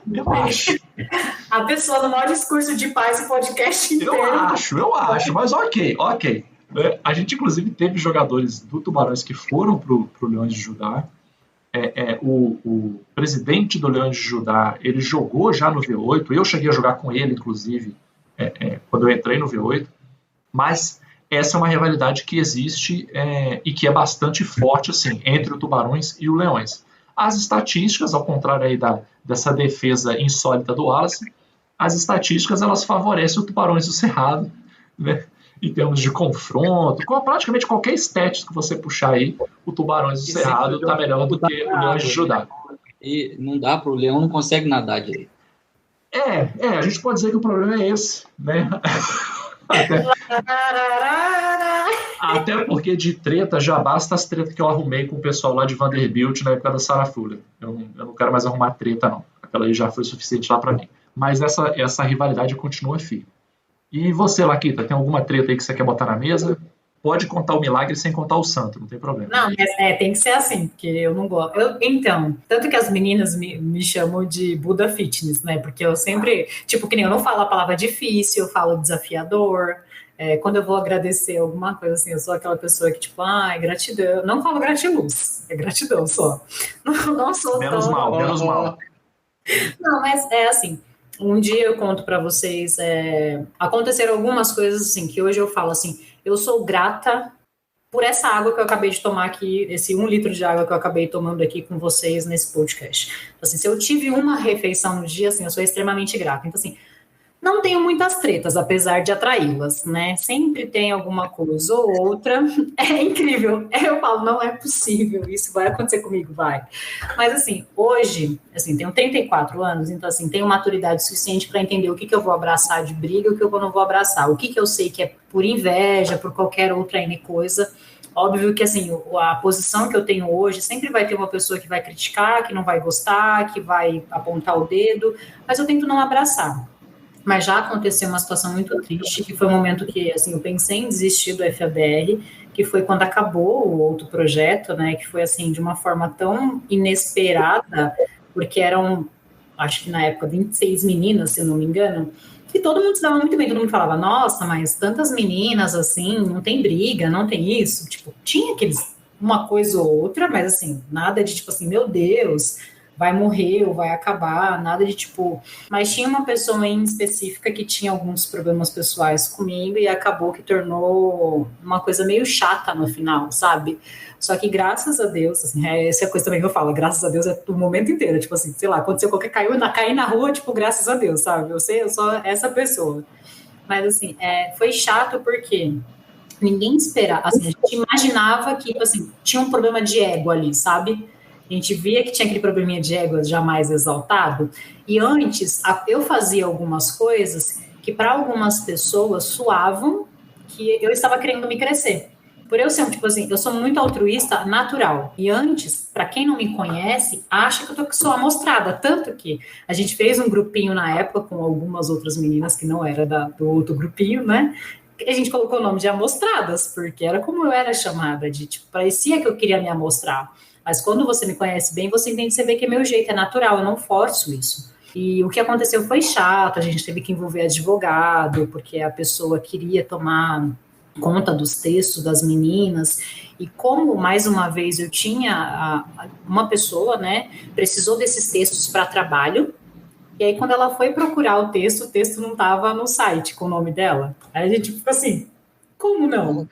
A pessoa no maior discurso de paz e podcast inteiro. Eu acho, mas ok. A gente, inclusive, teve jogadores do Tubarões que foram pro Leões de Judá. O presidente do Leões de Judá, ele jogou já no V8. Eu cheguei a jogar com ele, inclusive, quando eu entrei no V8. Mas essa é uma rivalidade que existe e que é bastante forte, assim, entre o Tubarões e o Leões. As estatísticas, ao contrário aí dessa defesa insólita do Wallace, as estatísticas, elas favorecem o Tubarões do Cerrado, né? Em termos de confronto, com praticamente qualquer stat que você puxar aí, o Tubarões do Cerrado está melhor do que o Leões de Judá. E não dá para o Leão, não consegue nadar direito. A gente pode dizer que o problema é esse, né? Até porque de treta já basta as tretas que eu arrumei com o pessoal lá de Vanderbilt na época da Sarah Fuller. Eu não quero mais arrumar treta, não. Aquela aí já foi suficiente lá para mim. Mas essa rivalidade continua firme. E você, Laquita, tem alguma treta aí que você quer botar na mesa? pode contar o milagre sem contar o santo, não tem problema. Não, mas tem que ser assim, porque eu não gosto. Então, tanto que as meninas me chamam de Buda Fitness, né? Porque eu sempre, tipo, que nem eu não falo a palavra difícil, eu falo desafiador. Quando eu vou agradecer alguma coisa assim, eu sou aquela pessoa que, tipo, gratidão. Eu não falo gratiluz, é gratidão só. Não sou menos mal. Não, mas é assim. Um dia eu conto para vocês, aconteceram algumas coisas assim, que hoje eu falo assim, eu sou grata por essa água que eu acabei de tomar aqui, esse 1 litro de água que eu acabei tomando aqui com vocês nesse podcast. Então, assim, se eu tive uma refeição no dia, assim, eu sou extremamente grata. Então, assim, não tenho muitas tretas, apesar de atraí-las, né? Sempre tem alguma coisa ou outra. É incrível. Eu falo, não é possível, isso vai acontecer comigo, vai. Mas, assim, hoje, assim, tenho 34 anos, então, assim, tenho maturidade suficiente para entender o que eu vou abraçar de briga e o que eu não vou abraçar. O que eu sei que é por inveja, por qualquer outra N coisa. Óbvio que, assim, a posição que eu tenho hoje, sempre vai ter uma pessoa que vai criticar, que não vai gostar, que vai apontar o dedo, mas eu tento não abraçar. Mas já aconteceu uma situação muito triste, que foi um momento que, assim, eu pensei em desistir do FABR, que foi quando acabou o outro projeto, né, que foi, assim, de uma forma tão inesperada, porque eram, acho que na época, 26 meninas, se eu não me engano, que todo mundo se dava muito bem, todo mundo falava, nossa, mas tantas meninas, assim, não tem briga, não tem isso, tipo, tinha aqueles, uma coisa ou outra, mas, assim, nada de, tipo assim, meu Deus, vai morrer ou vai acabar, nada de tipo... Mas tinha uma pessoa em específica que tinha alguns problemas pessoais comigo e acabou que tornou uma coisa meio chata no final, sabe? Só que graças a Deus, assim, essa é a coisa também que eu falo, graças a Deus é o momento inteiro, tipo assim, sei lá, aconteceu qualquer cair na rua, tipo, graças a Deus, sabe? Eu sou essa pessoa. Mas assim, foi chato porque ninguém esperava, assim, a gente imaginava que, assim, tinha um problema de ego ali, sabe? A gente via que tinha aquele probleminha de ego jamais exaltado. E antes, eu fazia algumas coisas que para algumas pessoas soavam que eu estava querendo me crescer. Por eu ser, tipo assim, eu sou muito altruísta natural. E antes, para quem não me conhece, acha que eu sou amostrada. Tanto que a gente fez um grupinho na época com algumas outras meninas que não era do outro grupinho, né? A gente colocou o nome de amostradas, porque era como eu era chamada, de tipo, parecia que eu queria me amostrar. Mas quando você me conhece bem, você entende, você vê que é meu jeito, é natural, eu não forço isso. E o que aconteceu foi chato, a gente teve que envolver advogado, porque a pessoa queria tomar conta dos textos das meninas, e como, mais uma vez, eu tinha uma pessoa, né, precisou desses textos para trabalho, e aí quando ela foi procurar o texto não estava no site com o nome dela. Aí a gente ficou assim, como não?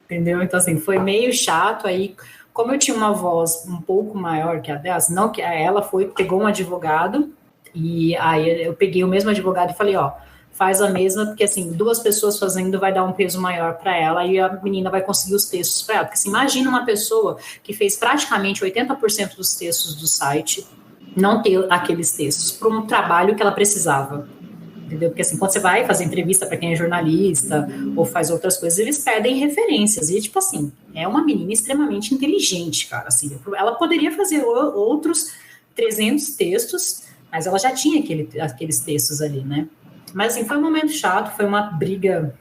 Entendeu? Então, assim, foi meio chato, aí... Como eu tinha uma voz um pouco maior que a dela, não que ela pegou um advogado, e aí eu peguei o mesmo advogado e falei, ó, faz a mesma, porque assim, 2 pessoas fazendo vai dar um peso maior para ela, e a menina vai conseguir os textos para ela. Porque assim, imagina uma pessoa que fez praticamente 80% dos textos do site, não ter aqueles textos para um trabalho que ela precisava. Entendeu? Porque assim, quando você vai fazer entrevista para quem é jornalista ou faz outras coisas, eles pedem referências. E, tipo assim, é uma menina extremamente inteligente, cara. Assim, ela poderia fazer outros 300 textos, mas ela já tinha aqueles textos ali, né? Mas, assim, foi um momento chato, foi uma briga,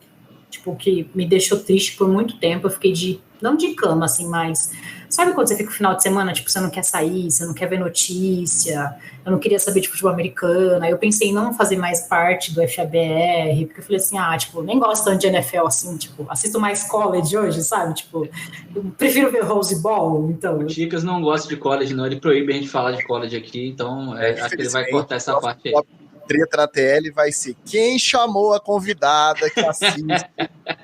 tipo, que me deixou triste por muito tempo. Eu fiquei não de cama, assim, mas... Sabe quando você fica no final de semana, tipo, você não quer sair, você não quer ver notícia, eu não queria saber de futebol americano, aí eu pensei em não fazer mais parte do FABR, porque eu falei assim, tipo, nem gosto tanto de NFL, assim, tipo, assisto mais college hoje, sabe, tipo, eu prefiro ver Rose Bowl, então... O Ticas não gosta de college, não, ele proíbe a gente falar de college aqui, então acho que ele vai cortar essa parte aí. Treta na TL vai ser quem chamou a convidada que assiste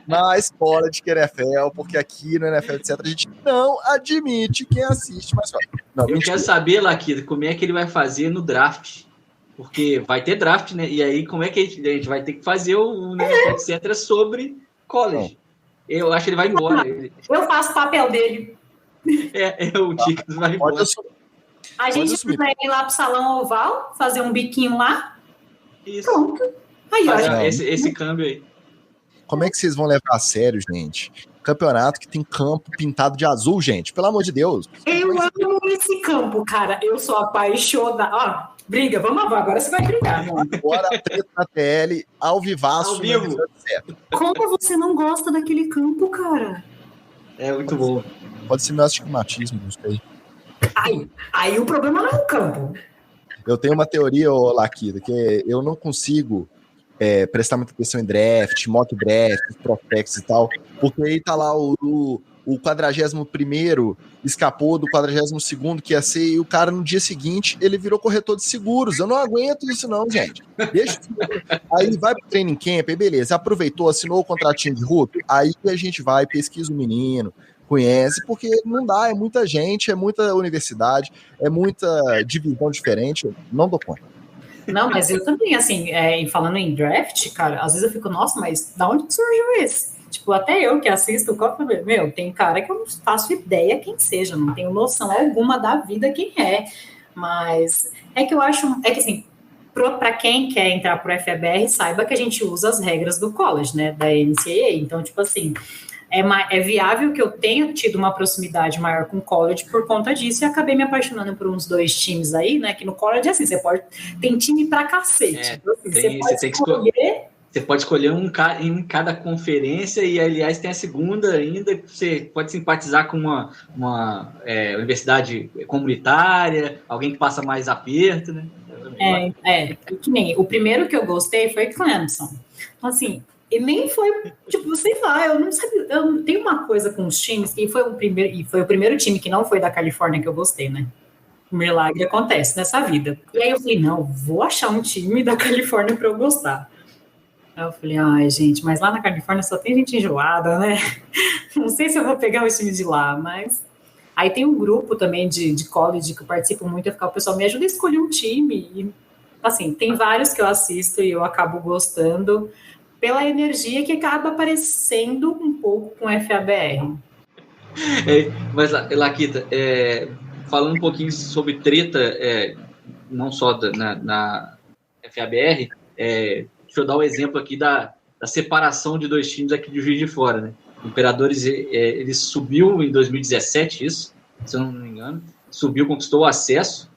na escola de NFL, porque aqui no NFL, etc., a gente não admite quem assiste. Mas não, eu quero saber, Laquita, como é que ele vai fazer no draft, porque vai ter draft, né? E aí, como é que a gente vai ter que fazer o NFL, etc., sobre college? Eu acho que ele vai embora. Eu faço o papel dele. O Ticas vai embora. A gente vai ir lá pro Salão Oval, fazer um biquinho lá. Isso. Pronto. Aí, esse câmbio aí. Como é que vocês vão levar a sério, gente? Campeonato que tem campo pintado de azul, gente. Pelo amor de Deus. Eu amo esse campo, cara. Eu sou apaixonada. Briga, vamos lá. Agora você vai brigar, mano. Agora a treta na TL, ao vivaço. Ao vivo. Como você não gosta daquele campo, cara? É muito bom. Pode ser meu astigmatismo, não sei. Aí o problema não é o campo. Eu tenho uma teoria, Laquita, que eu não consigo prestar muita atenção em draft, mock draft, prospects e tal, porque aí tá lá o 41º escapou do 42º que ia ser, e o cara no dia seguinte, ele virou corretor de seguros. Eu não aguento isso não, gente. Deixa. Aí vai pro training camp, aí beleza, aproveitou, assinou o contratinho de rookie, aí a gente vai, pesquisa o menino, conhece, porque não dá, é muita gente, é muita universidade, é muita divisão diferente, não dou conta. Não, mas eu também, assim, falando em draft, cara, às vezes eu fico, nossa, mas da onde que surgiu esse? Tipo, até eu que assisto o Copa, meu, tem cara que eu não faço ideia quem seja, não tenho noção alguma da vida quem é, mas é que eu acho, assim, para quem quer entrar pro FABR, saiba que a gente usa as regras do college, né, da NCAA, então, tipo assim, é viável que eu tenha tido uma proximidade maior com o college por conta disso, e acabei me apaixonando por uns 2 times aí, né, que no college, assim, tem time pra cacete, então, assim, você pode escolher um em cada conferência, e aliás tem a segunda ainda, você pode simpatizar com uma universidade comunitária, alguém que passa mais aperto, né? Que nem o primeiro que eu gostei foi Clemson. Então, assim, e nem foi, tipo, sei lá, eu não sabia, eu tenho uma coisa com os times, e foi o primeiro time que não foi da Califórnia que eu gostei, né? O milagre acontece nessa vida. E aí eu falei, não, vou achar um time da Califórnia para eu gostar. Aí eu falei, ai, gente, mas lá na Califórnia só tem gente enjoada, né? Não sei se eu vou pegar os times de lá, mas... Aí tem um grupo também de college que eu participo muito, o pessoal me ajuda a escolher um time. E, assim, tem vários que eu assisto e eu acabo gostando pela energia que acaba aparecendo um pouco com o FABR. Mas, Laquita, falando um pouquinho sobre treta, não só na FABR, deixa eu dar o exemplo aqui da separação de 2 times aqui de Juiz de Fora, né? O Imperadores, ele subiu em 2017, isso, se eu não me engano, conquistou o acesso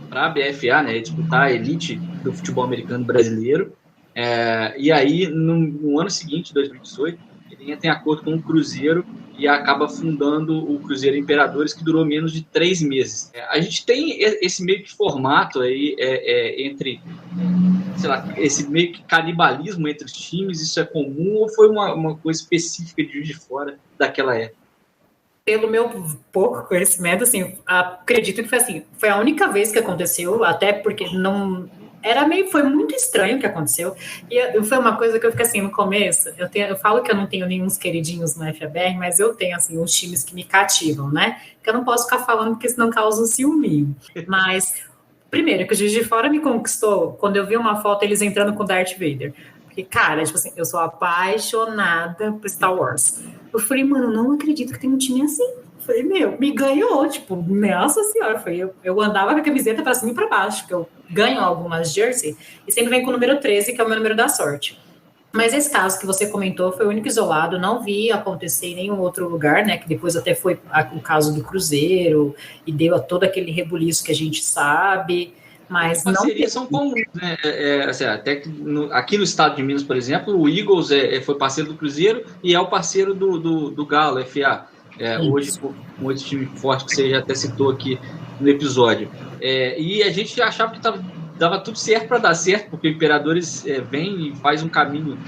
para a BFA, né, disputar a elite do futebol americano brasileiro, e aí, no ano seguinte, 2018, ele entra em acordo com o Cruzeiro e acaba fundando o Cruzeiro Imperadores, que durou menos de 3 meses. A gente tem esse meio que formato aí entre... sei lá, esse meio que canibalismo entre os times, isso é comum ou foi uma coisa específica de Juiz de Fora daquela época? Pelo meu pouco conhecimento, assim, acredito que foi assim, foi a única vez que aconteceu, até porque não... foi muito estranho o que aconteceu, e foi uma coisa que eu fiquei assim, no começo, eu falo que eu não tenho nenhum queridinhos no FABR, mas eu tenho, assim, uns times que me cativam, né, que eu não posso ficar falando porque senão causa um ciúminho, mas... Primeiro, que o Juiz de Fora me conquistou quando eu vi uma foto eles entrando com o Darth Vader. Porque, cara, tipo assim, eu sou apaixonada por Star Wars. Eu falei, mano, não acredito que tem um time assim. Eu falei, me ganhou, tipo, nossa senhora. Eu andava com a camiseta pra cima e pra baixo, porque eu ganho algumas jersey e sempre vem com o número 13, que é o meu número da sorte. Mas esse caso que você comentou foi o único isolado, não vi acontecer em nenhum outro lugar, né, que depois até foi o caso do Cruzeiro, e deu a todo aquele rebuliço que a gente sabe, mas as parcerias são comuns, né, assim, até que aqui no estado de Minas, por exemplo, o Eagles foi parceiro do Cruzeiro e é o parceiro do Galo, FA, hoje com outro time forte que você já até citou aqui no episódio, e a gente achava que dava tudo certo para dar certo, porque o Imperadores vem e faz um caminho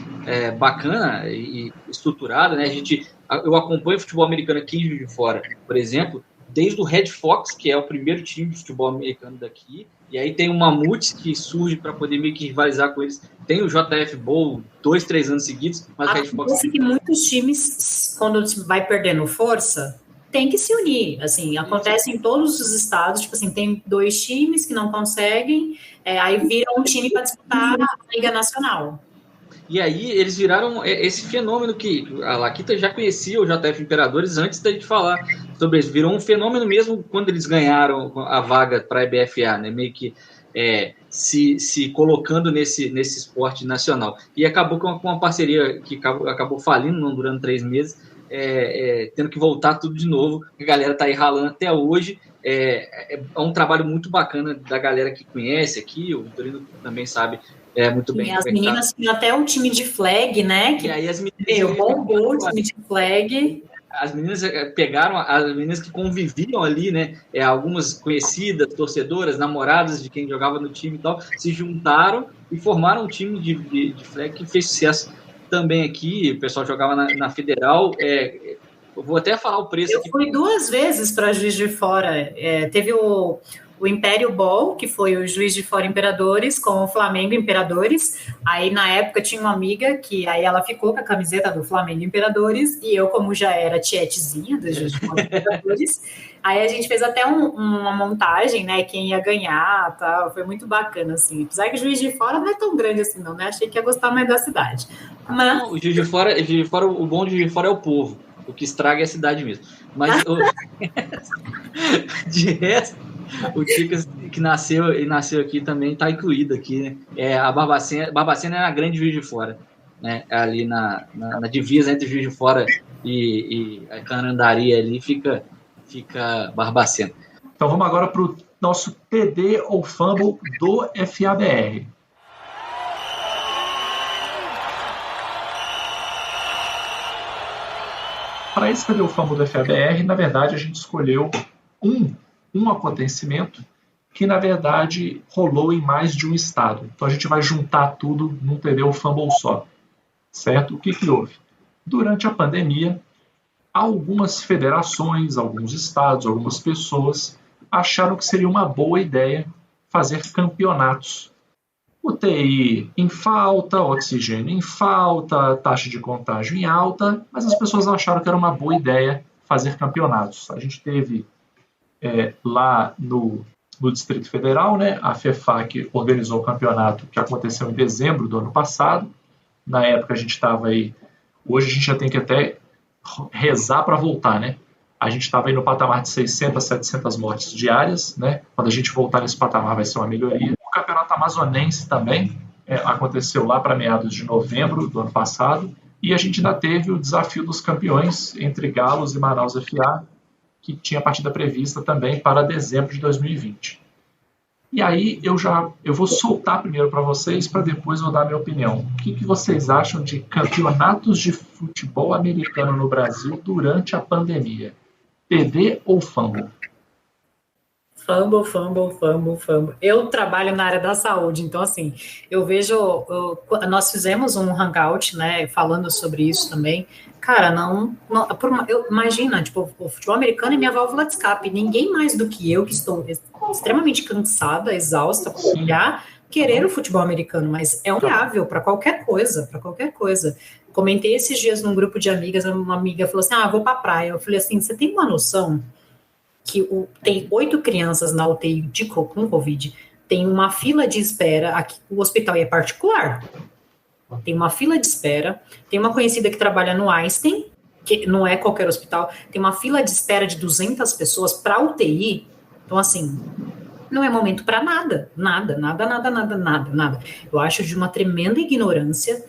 bacana e estruturado, né? Eu acompanho o futebol americano aqui em Juiz de Fora, por exemplo, desde o Red Fox, que é o primeiro time de futebol americano daqui, e aí tem o Mamutes que surge para poder meio que rivalizar com eles. Tem o JF Bowl 2-3 anos seguidos, mas o Red Fox... que muitos times, quando vai perdendo força, tem que se unir, assim, acontece em todos os estados, tipo assim, tem 2 times que não conseguem, aí vira um time para disputar a Liga Nacional. E aí eles viraram esse fenômeno que a Laquita já conhecia, o JF Imperadores, antes da gente falar sobre isso. Virou um fenômeno mesmo quando eles ganharam a vaga para a EBFA, né? Meio que se colocando nesse esporte nacional. E acabou com uma parceria que acabou falindo, não durando 3 meses, tendo que voltar tudo de novo. A galera está aí ralando até hoje. É um trabalho muito bacana da galera que conhece aqui, o Vitorino também sabe muito bem. E as meninas tinham até um time de flag, né? E aí as meninas bombou o time de flag. As meninas pegaram, as meninas que conviviam ali, né? Algumas conhecidas, torcedoras, namoradas de quem jogava no time e tal, se juntaram e formaram um time de flag que fez sucesso também aqui. O pessoal jogava na Federal. Eu vou até falar o preço aqui. Eu fui 2 vezes para Juiz de Fora. Teve o Império Ball, que foi o Juiz de Fora Imperadores, com o Flamengo Imperadores. Aí, na época, tinha uma amiga que aí ela ficou com a camiseta do Flamengo Imperadores, e eu, como já era tietezinha do Juiz de Fora Imperadores, aí a gente fez até uma montagem, né, quem ia ganhar, tal. Foi muito bacana, assim. Apesar que o Juiz de Fora não é tão grande assim, não, né? Achei que ia gostar mais da cidade. Mas... Não, o Juiz de Fora, o bom de Juiz de Fora é o povo. O que estraga é a cidade mesmo. Mas de resto, o Ticas que nasceu aqui também está incluído aqui, né? A Barbacena é a grande Juiz de Fora, né? Ali na divisa entre Juiz de Fora e a Canandaria ali fica Barbacena. Então vamos agora para o nosso TD ou Fumble do FABR. Para esse TD ou Fumble do FABR, na verdade, a gente escolheu um acontecimento que, na verdade, rolou em mais de um estado. Então, a gente vai juntar tudo num TD ou Fumble só. Certo? O que houve? Durante a pandemia, algumas federações, alguns estados, algumas pessoas acharam que seria uma boa ideia fazer campeonatos. UTI em falta, oxigênio em falta, taxa de contágio em alta, mas as pessoas acharam que era uma boa ideia fazer campeonatos. A gente teve lá no Distrito Federal, né, a FEFAC organizou o campeonato que aconteceu em dezembro do ano passado. Na época a gente estava aí, hoje a gente já tem que até rezar para voltar, né? A gente estava aí no patamar de 600, 700 mortes diárias, né? Quando a gente voltar nesse patamar vai ser uma melhoria. O campeonato amazonense também aconteceu lá para meados de novembro do ano passado, e a gente ainda teve o desafio dos campeões entre Galos e Manaus FA, que tinha partida prevista também para dezembro de 2020. E aí eu vou soltar primeiro para vocês, para depois eu dar a minha opinião. O que vocês acham de campeonatos de futebol americano no Brasil durante a pandemia? TD ou Fumble? Fumble. Eu trabalho na área da saúde, então assim, eu vejo, nós fizemos um hangout, né, falando sobre isso também. Cara, imagina, tipo, o futebol americano é minha válvula de escape. Ninguém mais do que eu, que estou extremamente cansada, exausta, por olhar, querer o futebol americano, mas é viável para qualquer coisa, Comentei esses dias num grupo de amigas, uma amiga falou assim, vou pra praia. Eu falei assim, você tem uma noção que tem 8 crianças na UTI com Covid, tem uma fila de espera, aqui o hospital é particular, tem uma fila de espera, tem uma conhecida que trabalha no Einstein, que não é qualquer hospital, tem uma fila de espera de 200 pessoas para UTI, então assim, não é momento para nada. Eu acho de uma tremenda ignorância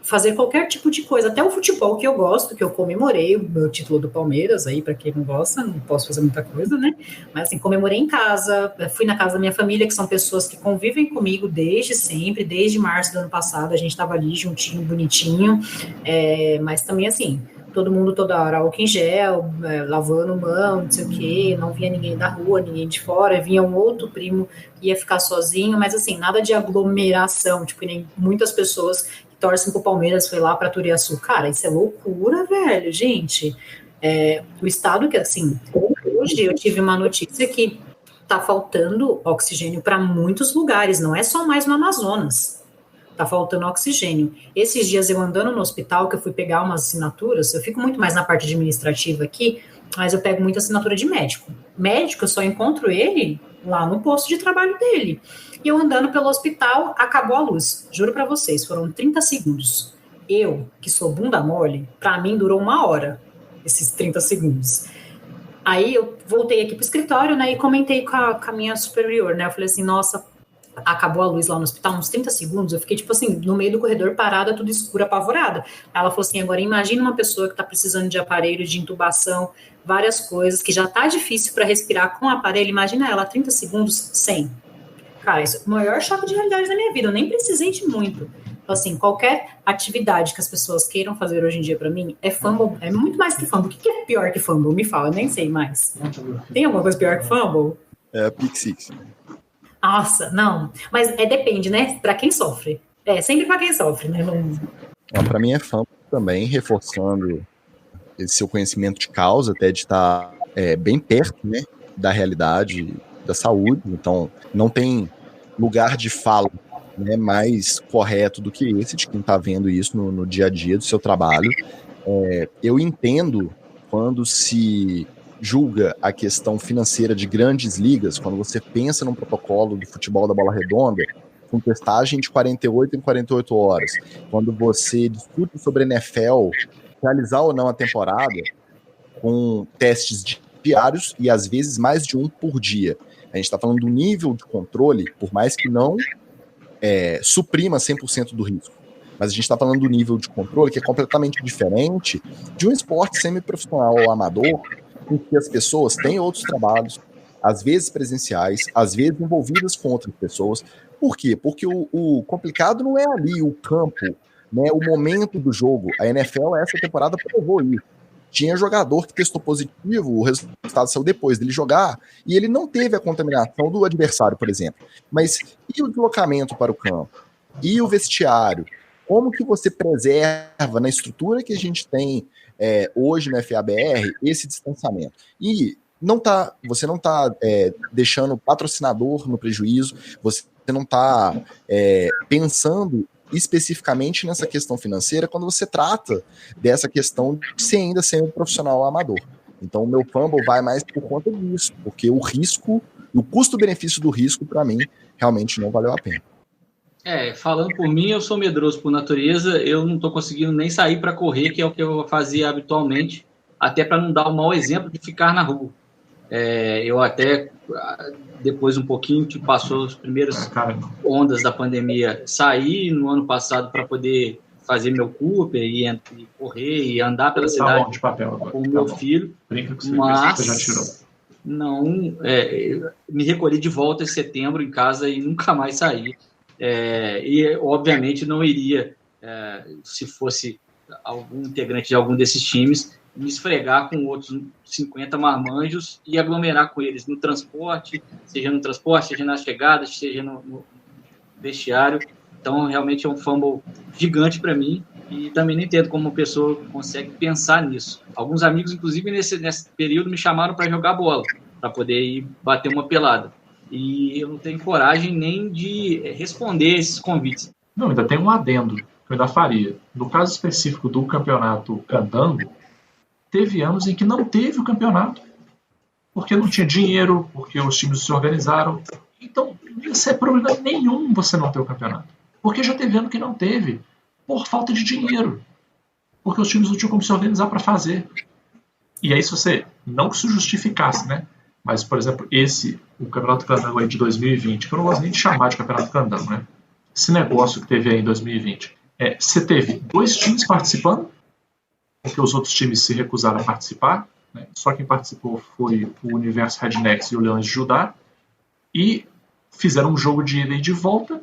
fazer qualquer tipo de coisa, até o futebol que eu gosto, que eu comemorei o meu título do Palmeiras, aí para quem não gosta, não posso fazer muita coisa, né, mas assim, comemorei em casa, fui na casa da minha família, que são pessoas que convivem comigo desde sempre, desde março do ano passado, a gente estava ali juntinho, bonitinho, mas também assim, todo mundo toda hora, álcool em gel, lavando mão, não sei o quê, não via ninguém da rua, ninguém de fora, vinha um outro primo que ia ficar sozinho, mas assim, nada de aglomeração, tipo, nem muitas pessoas que torcem pro Palmeiras foi lá para Turiaçu. Cara, isso é loucura, velho, gente. O estado que, assim, hoje eu tive uma notícia que tá faltando oxigênio para muitos lugares, não é só mais no Amazonas. Tá faltando oxigênio. Esses dias eu andando no hospital, que eu fui pegar umas assinaturas, eu fico muito mais na parte administrativa aqui, mas eu pego muita assinatura de médico. Médico, eu só encontro ele lá no posto de trabalho dele. E eu andando pelo hospital, acabou a luz. Juro pra vocês, foram 30 segundos. Eu, que sou bunda mole, pra mim durou 1 hora, esses 30 segundos. Aí eu voltei aqui pro escritório, né, e comentei com a minha superior, né, eu falei assim, nossa, acabou a luz lá no hospital, uns 30 segundos, eu fiquei, tipo assim, no meio do corredor, parada, tudo escuro, apavorada. Ela falou assim, agora imagina uma pessoa que tá precisando de aparelho, de intubação, várias coisas, que já tá difícil para respirar com o aparelho, imagina ela, 30 segundos, sem. Cara, isso é o maior choque de realidade da minha vida. Eu nem precisei de muito. Assim, qualquer atividade que as pessoas queiram fazer hoje em dia pra mim é fumble, é muito mais que fumble. O que é pior que fumble? Me fala, eu nem sei mais. Tem alguma coisa pior que fumble? É pick six. Nossa, não. Mas depende, né? Pra quem sofre. Sempre pra quem sofre, né? Para mim é fumble também, reforçando esse seu conhecimento de causa, até de estar bem perto, né, da realidade da saúde. Então, não tem lugar de fala, né, mais correto do que esse, de quem está vendo isso no dia a dia do seu trabalho. Eu entendo quando se julga a questão financeira de grandes ligas, quando você pensa num protocolo do futebol da bola redonda, com testagem de 48 em 48 horas, quando você discute sobre NFL, realizar ou não a temporada, com testes diários e às vezes mais de um por dia. A gente está falando do nível de controle, por mais que não suprima 100% do risco. Mas a gente está falando do nível de controle que é completamente diferente de um esporte semiprofissional ou amador, em que as pessoas têm outros trabalhos, às vezes presenciais, às vezes envolvidas com outras pessoas. Por quê? Porque o complicado não é ali o campo, né, o momento do jogo. A NFL, essa temporada, provou isso. Tinha jogador que testou positivo, o resultado saiu depois dele jogar, e ele não teve a contaminação do adversário, por exemplo. Mas e o deslocamento para o campo? E o vestiário? Como que você preserva na estrutura que a gente tem hoje no FABR esse distanciamento? E você não está deixando o patrocinador no prejuízo, você não está pensando especificamente nessa questão financeira quando você trata dessa questão de você ainda ser um profissional amador. Então o meu fumble vai mais por conta disso, porque o risco, o custo-benefício do risco, para mim, realmente não valeu a pena. Falando por mim, eu sou medroso por natureza, eu não estou conseguindo nem sair para correr, que é o que eu fazia habitualmente, até para não dar o mau exemplo de ficar na rua. Eu até, depois um pouquinho que passou as primeiras ondas da pandemia, saí no ano passado para poder fazer meu Cooper e correr e andar pela cidade de papel agora. com o meu filho, mas já tirou. Não me recolhi de volta em setembro em casa e nunca mais saí. E obviamente não iria, se fosse algum integrante de algum desses times, me esfregar com outros 50 marmanjos e aglomerar com eles no transporte, seja na chegada, seja no vestiário. Então, realmente é um fumble gigante para mim e também não entendo como uma pessoa consegue pensar nisso. Alguns amigos, inclusive, nesse período, me chamaram para jogar bola, para poder ir bater uma pelada. E eu não tenho coragem nem de responder esses convites. Não, ainda tem um adendo que eu ainda faria. No caso específico do campeonato Candango, teve anos em que não teve o campeonato, porque não tinha dinheiro, porque os times se organizaram. Então, não é problema nenhum você não ter o campeonato. Porque já teve ano que não teve, por falta de dinheiro. Porque os times não tinham como se organizar para fazer. E aí, se você não se justificasse, né? Mas, por exemplo, o Campeonato Candango aí de 2020, que eu não gosto nem de chamar de Campeonato Candango, né? Esse negócio que teve aí em 2020. Você teve 2 times participando, porque os outros times se recusaram a participar, né? Só quem participou foi o Universo Rednecks e o Leões de Judá, e fizeram um jogo de ida e de volta.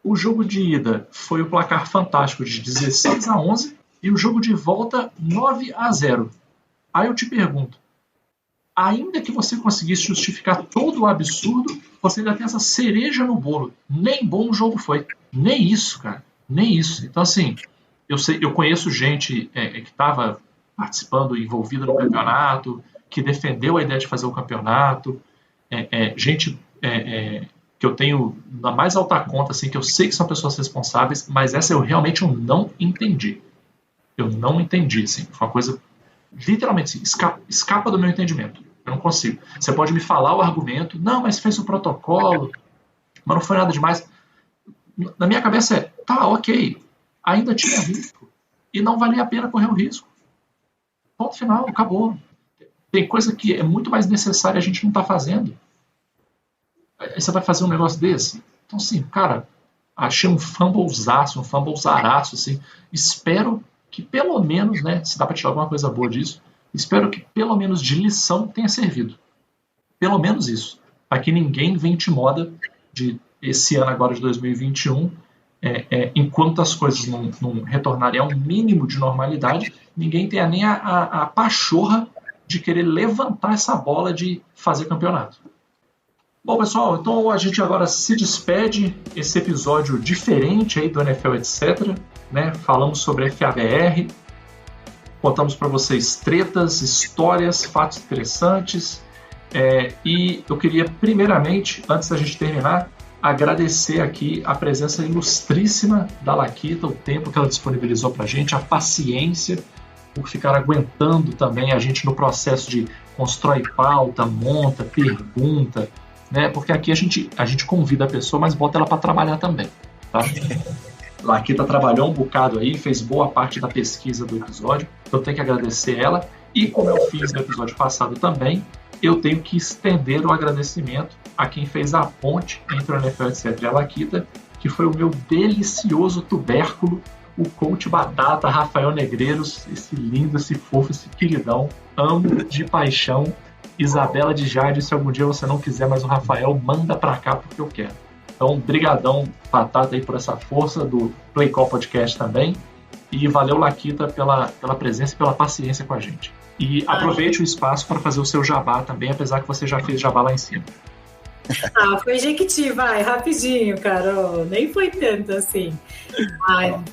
O jogo de ida foi o placar fantástico de 16-11, e o jogo de volta 9-0. Aí eu te pergunto, ainda que você conseguisse justificar todo o absurdo, você ainda tem essa cereja no bolo. Nem bom o jogo foi. Nem isso, cara. Nem isso. Então, assim, eu conheço gente que estava participando, envolvida no campeonato, que defendeu a ideia de fazer o campeonato. Gente que eu tenho na mais alta conta, assim, que eu sei que são pessoas responsáveis, mas essa eu realmente não entendi. Eu não entendi, assim. Foi uma coisa literalmente assim, escapa do meu entendimento. Eu não consigo. Você pode me falar o argumento, não, mas fez o protocolo, mas não foi nada demais. Na minha cabeça tá, ok, ainda tinha risco e não valia a pena correr o risco. Ponto final, acabou. Tem coisa que é muito mais necessária e a gente não tá fazendo. Aí você vai fazer um negócio desse? Então, assim, cara, achei um fumblezaço, assim. Espero que pelo menos, né, se dá para tirar alguma coisa boa disso, espero que pelo menos de lição tenha servido. Pelo menos isso. Aqui ninguém vende moda de esse ano agora de 2021, enquanto as coisas não retornarem ao mínimo de normalidade, ninguém tem nem a pachorra de querer levantar essa bola de fazer campeonato. Bom, pessoal, então a gente agora se despede, esse episódio diferente aí do NFL, etc. Né? Falamos sobre FABR, contamos para vocês tretas, histórias, fatos interessantes, e eu queria primeiramente, antes da gente terminar, agradecer aqui a presença ilustríssima da Laquita, o tempo que ela disponibilizou para a gente, a paciência por ficar aguentando também a gente no processo de constrói pauta, monta, pergunta, né? Porque aqui a gente convida a pessoa, mas bota ela para trabalhar também, tá? Laquita trabalhou um bocado aí, fez boa parte da pesquisa do episódio, então eu tenho que agradecer ela, e como eu fiz no episódio passado também, eu tenho que estender o agradecimento a quem fez a ponte entre o NFL, etc. e a Laquita, que foi o meu delicioso tubérculo, o coach batata Rafael Negreiros, esse lindo, esse fofo, esse queridão, amo de paixão. Isabela de Jade, se algum dia você não quiser mais o Rafael, manda pra cá porque eu quero. Então, brigadão, Batata, aí por essa força do Play Call Podcast também. E valeu, Laquita, pela presença e pela paciência com a gente. E aproveite o espaço para fazer o seu jabá também, apesar que você já fez jabá lá em cima. Foi Jequiti, vai, rapidinho, Carol. Nem foi tanto assim.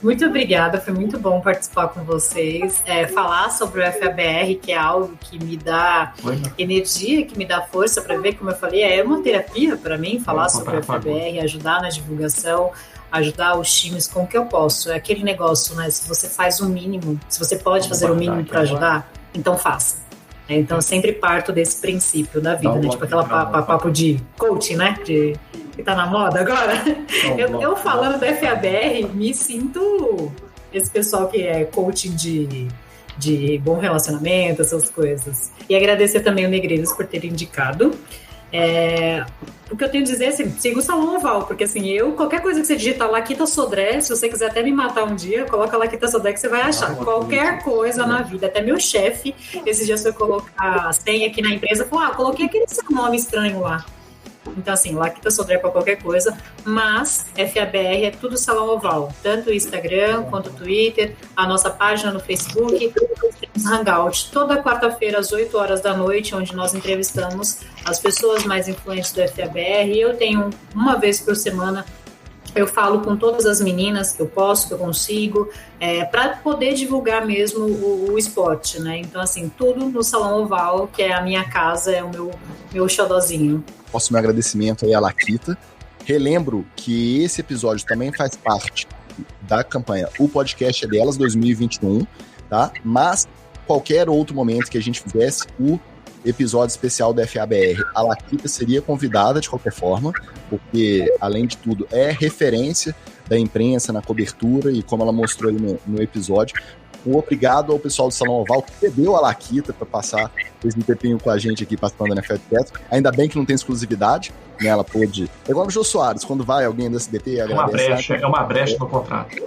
Muito obrigada, foi muito bom participar com vocês. Falar sobre o FABR, que é algo que me dá energia, que me dá força para ver, como eu falei, é uma terapia para mim, falar sobre o FABR, ajudar na divulgação, ajudar os times com o que eu posso. É aquele negócio, né? Se você faz o mínimo, se você pode fazer o mínimo para ajudar, então faça. Então, eu sempre parto desse princípio da vida, né? Tipo aquela papo de coaching, né? Que tá na moda agora. Eu falando da FABR, me sinto esse pessoal que é coaching de bom relacionamento, essas coisas. E agradecer também o Negreiros por ter indicado. O que eu tenho a dizer é assim, siga o Salão Oval, porque assim, qualquer coisa que você digitar Laquita Sodré, se você quiser até me matar um dia, coloca Laquita Sodré que você vai achar. Qualquer coisa na vida, até meu chefe, esses dias foi colocar a senha aqui na empresa, falou, coloquei aquele seu nome estranho lá. Então assim, Laquita Sodré para qualquer coisa, mas FABR é tudo Salão Oval, tanto o Instagram quanto o Twitter, a nossa página no Facebook, temos Hangout, toda quarta-feira às 8 horas da noite, onde nós entrevistamos as pessoas mais influentes do FABR. Eu tenho uma vez por semana, eu falo com todas as meninas que eu posso, que eu consigo, para poder divulgar mesmo o esporte, né? Então assim, tudo no Salão Oval, que é a minha casa, é o meu xodózinho. Posso meu agradecimento aí à Laquita. Relembro que esse episódio também faz parte da campanha O Podcast é Delas 2021, tá? Mas qualquer outro momento que a gente fizesse o episódio especial da FABR, a Laquita seria convidada de qualquer forma, porque, além de tudo, é referência da imprensa na cobertura e como ela mostrou aí no episódio. Obrigado ao pessoal do Salão Oval que cedeu a Laquita para passar esse tempinho com a gente aqui participando da NFL Petro. Ainda bem que não tem exclusividade, né? Ela pôde. É igual o Jô Soares, quando vai alguém do SBT agradece. É uma brecha no contrato.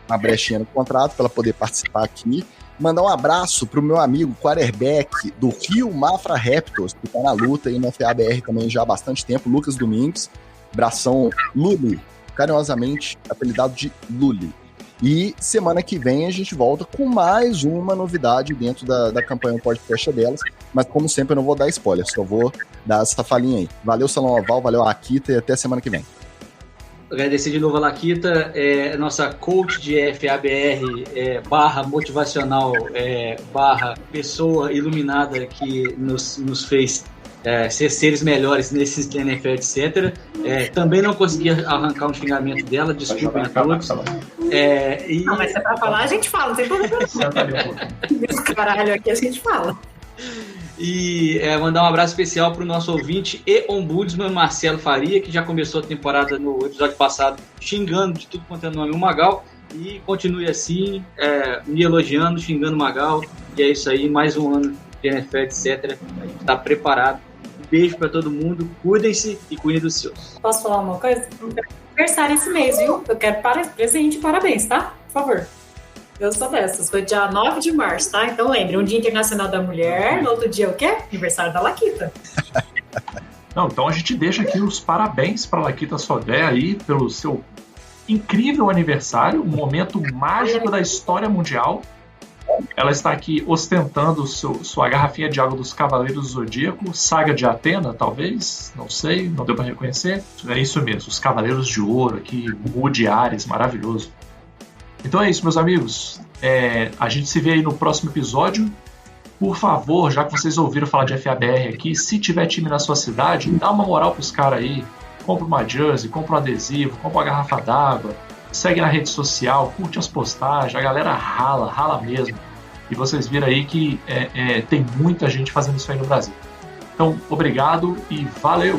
Uma brechinha no contrato para ela poder participar aqui. Mandar um abraço pro meu amigo quarterback do Rio Mafra Raptors, que tá na luta aí no FABR também já há bastante tempo, Lucas Domingos. Abração, Luli, carinhosamente apelidado de Luli. E semana que vem a gente volta com mais uma novidade dentro da campanha Podcast Delas, mas como sempre eu não vou dar spoiler, só vou dar essa falinha aí. Valeu, Salão Oval, valeu, Laquita, e até semana que vem. Agradecer de novo a Laquita, nossa coach de FABR, barra motivacional, barra pessoa iluminada que nos fez ser seres melhores nesses NFL, etc. Também não consegui arrancar um xingamento dela, desculpem a todos. Não, mas se é pra falar, a gente fala, não tem problema. Esse caralho aqui a gente fala. E mandar um abraço especial para o nosso ouvinte e ombudsman Marcelo Faria, que já começou a temporada no episódio passado xingando de tudo quanto é nome o Magal, e continue assim, me elogiando, xingando o Magal, e é isso aí, mais um ano de NFL, etc. A gente está preparado. Um beijo para todo mundo, cuidem-se e cuidem dos seus. Posso falar uma coisa? Aniversário esse mês, viu? Eu quero presente, parabéns, tá? Por favor. Eu sou dessas. Foi dia 9 de março, tá? Então lembre, um Dia Internacional da Mulher, no outro dia o quê? Aniversário da Laquita. Não, então a gente deixa aqui os parabéns para a Laquita Sodré aí pelo seu incrível aniversário, um momento mágico da história mundial. Ela está aqui ostentando sua garrafinha de água dos Cavaleiros do Zodíaco, Saga de Atena, talvez, não sei, não deu para reconhecer. É isso mesmo, os Cavaleiros de Ouro aqui, Woody Ares, maravilhoso. Então é isso, meus amigos. A gente se vê aí no próximo episódio. Por favor, já que vocês ouviram falar de FABR aqui, se tiver time na sua cidade, dá uma moral pros caras aí. Compra uma jersey, compra um adesivo, compra uma garrafa d'água, segue na rede social, curte as postagens, a galera rala mesmo. E vocês viram aí que tem muita gente fazendo isso aí no Brasil. Então, obrigado e valeu!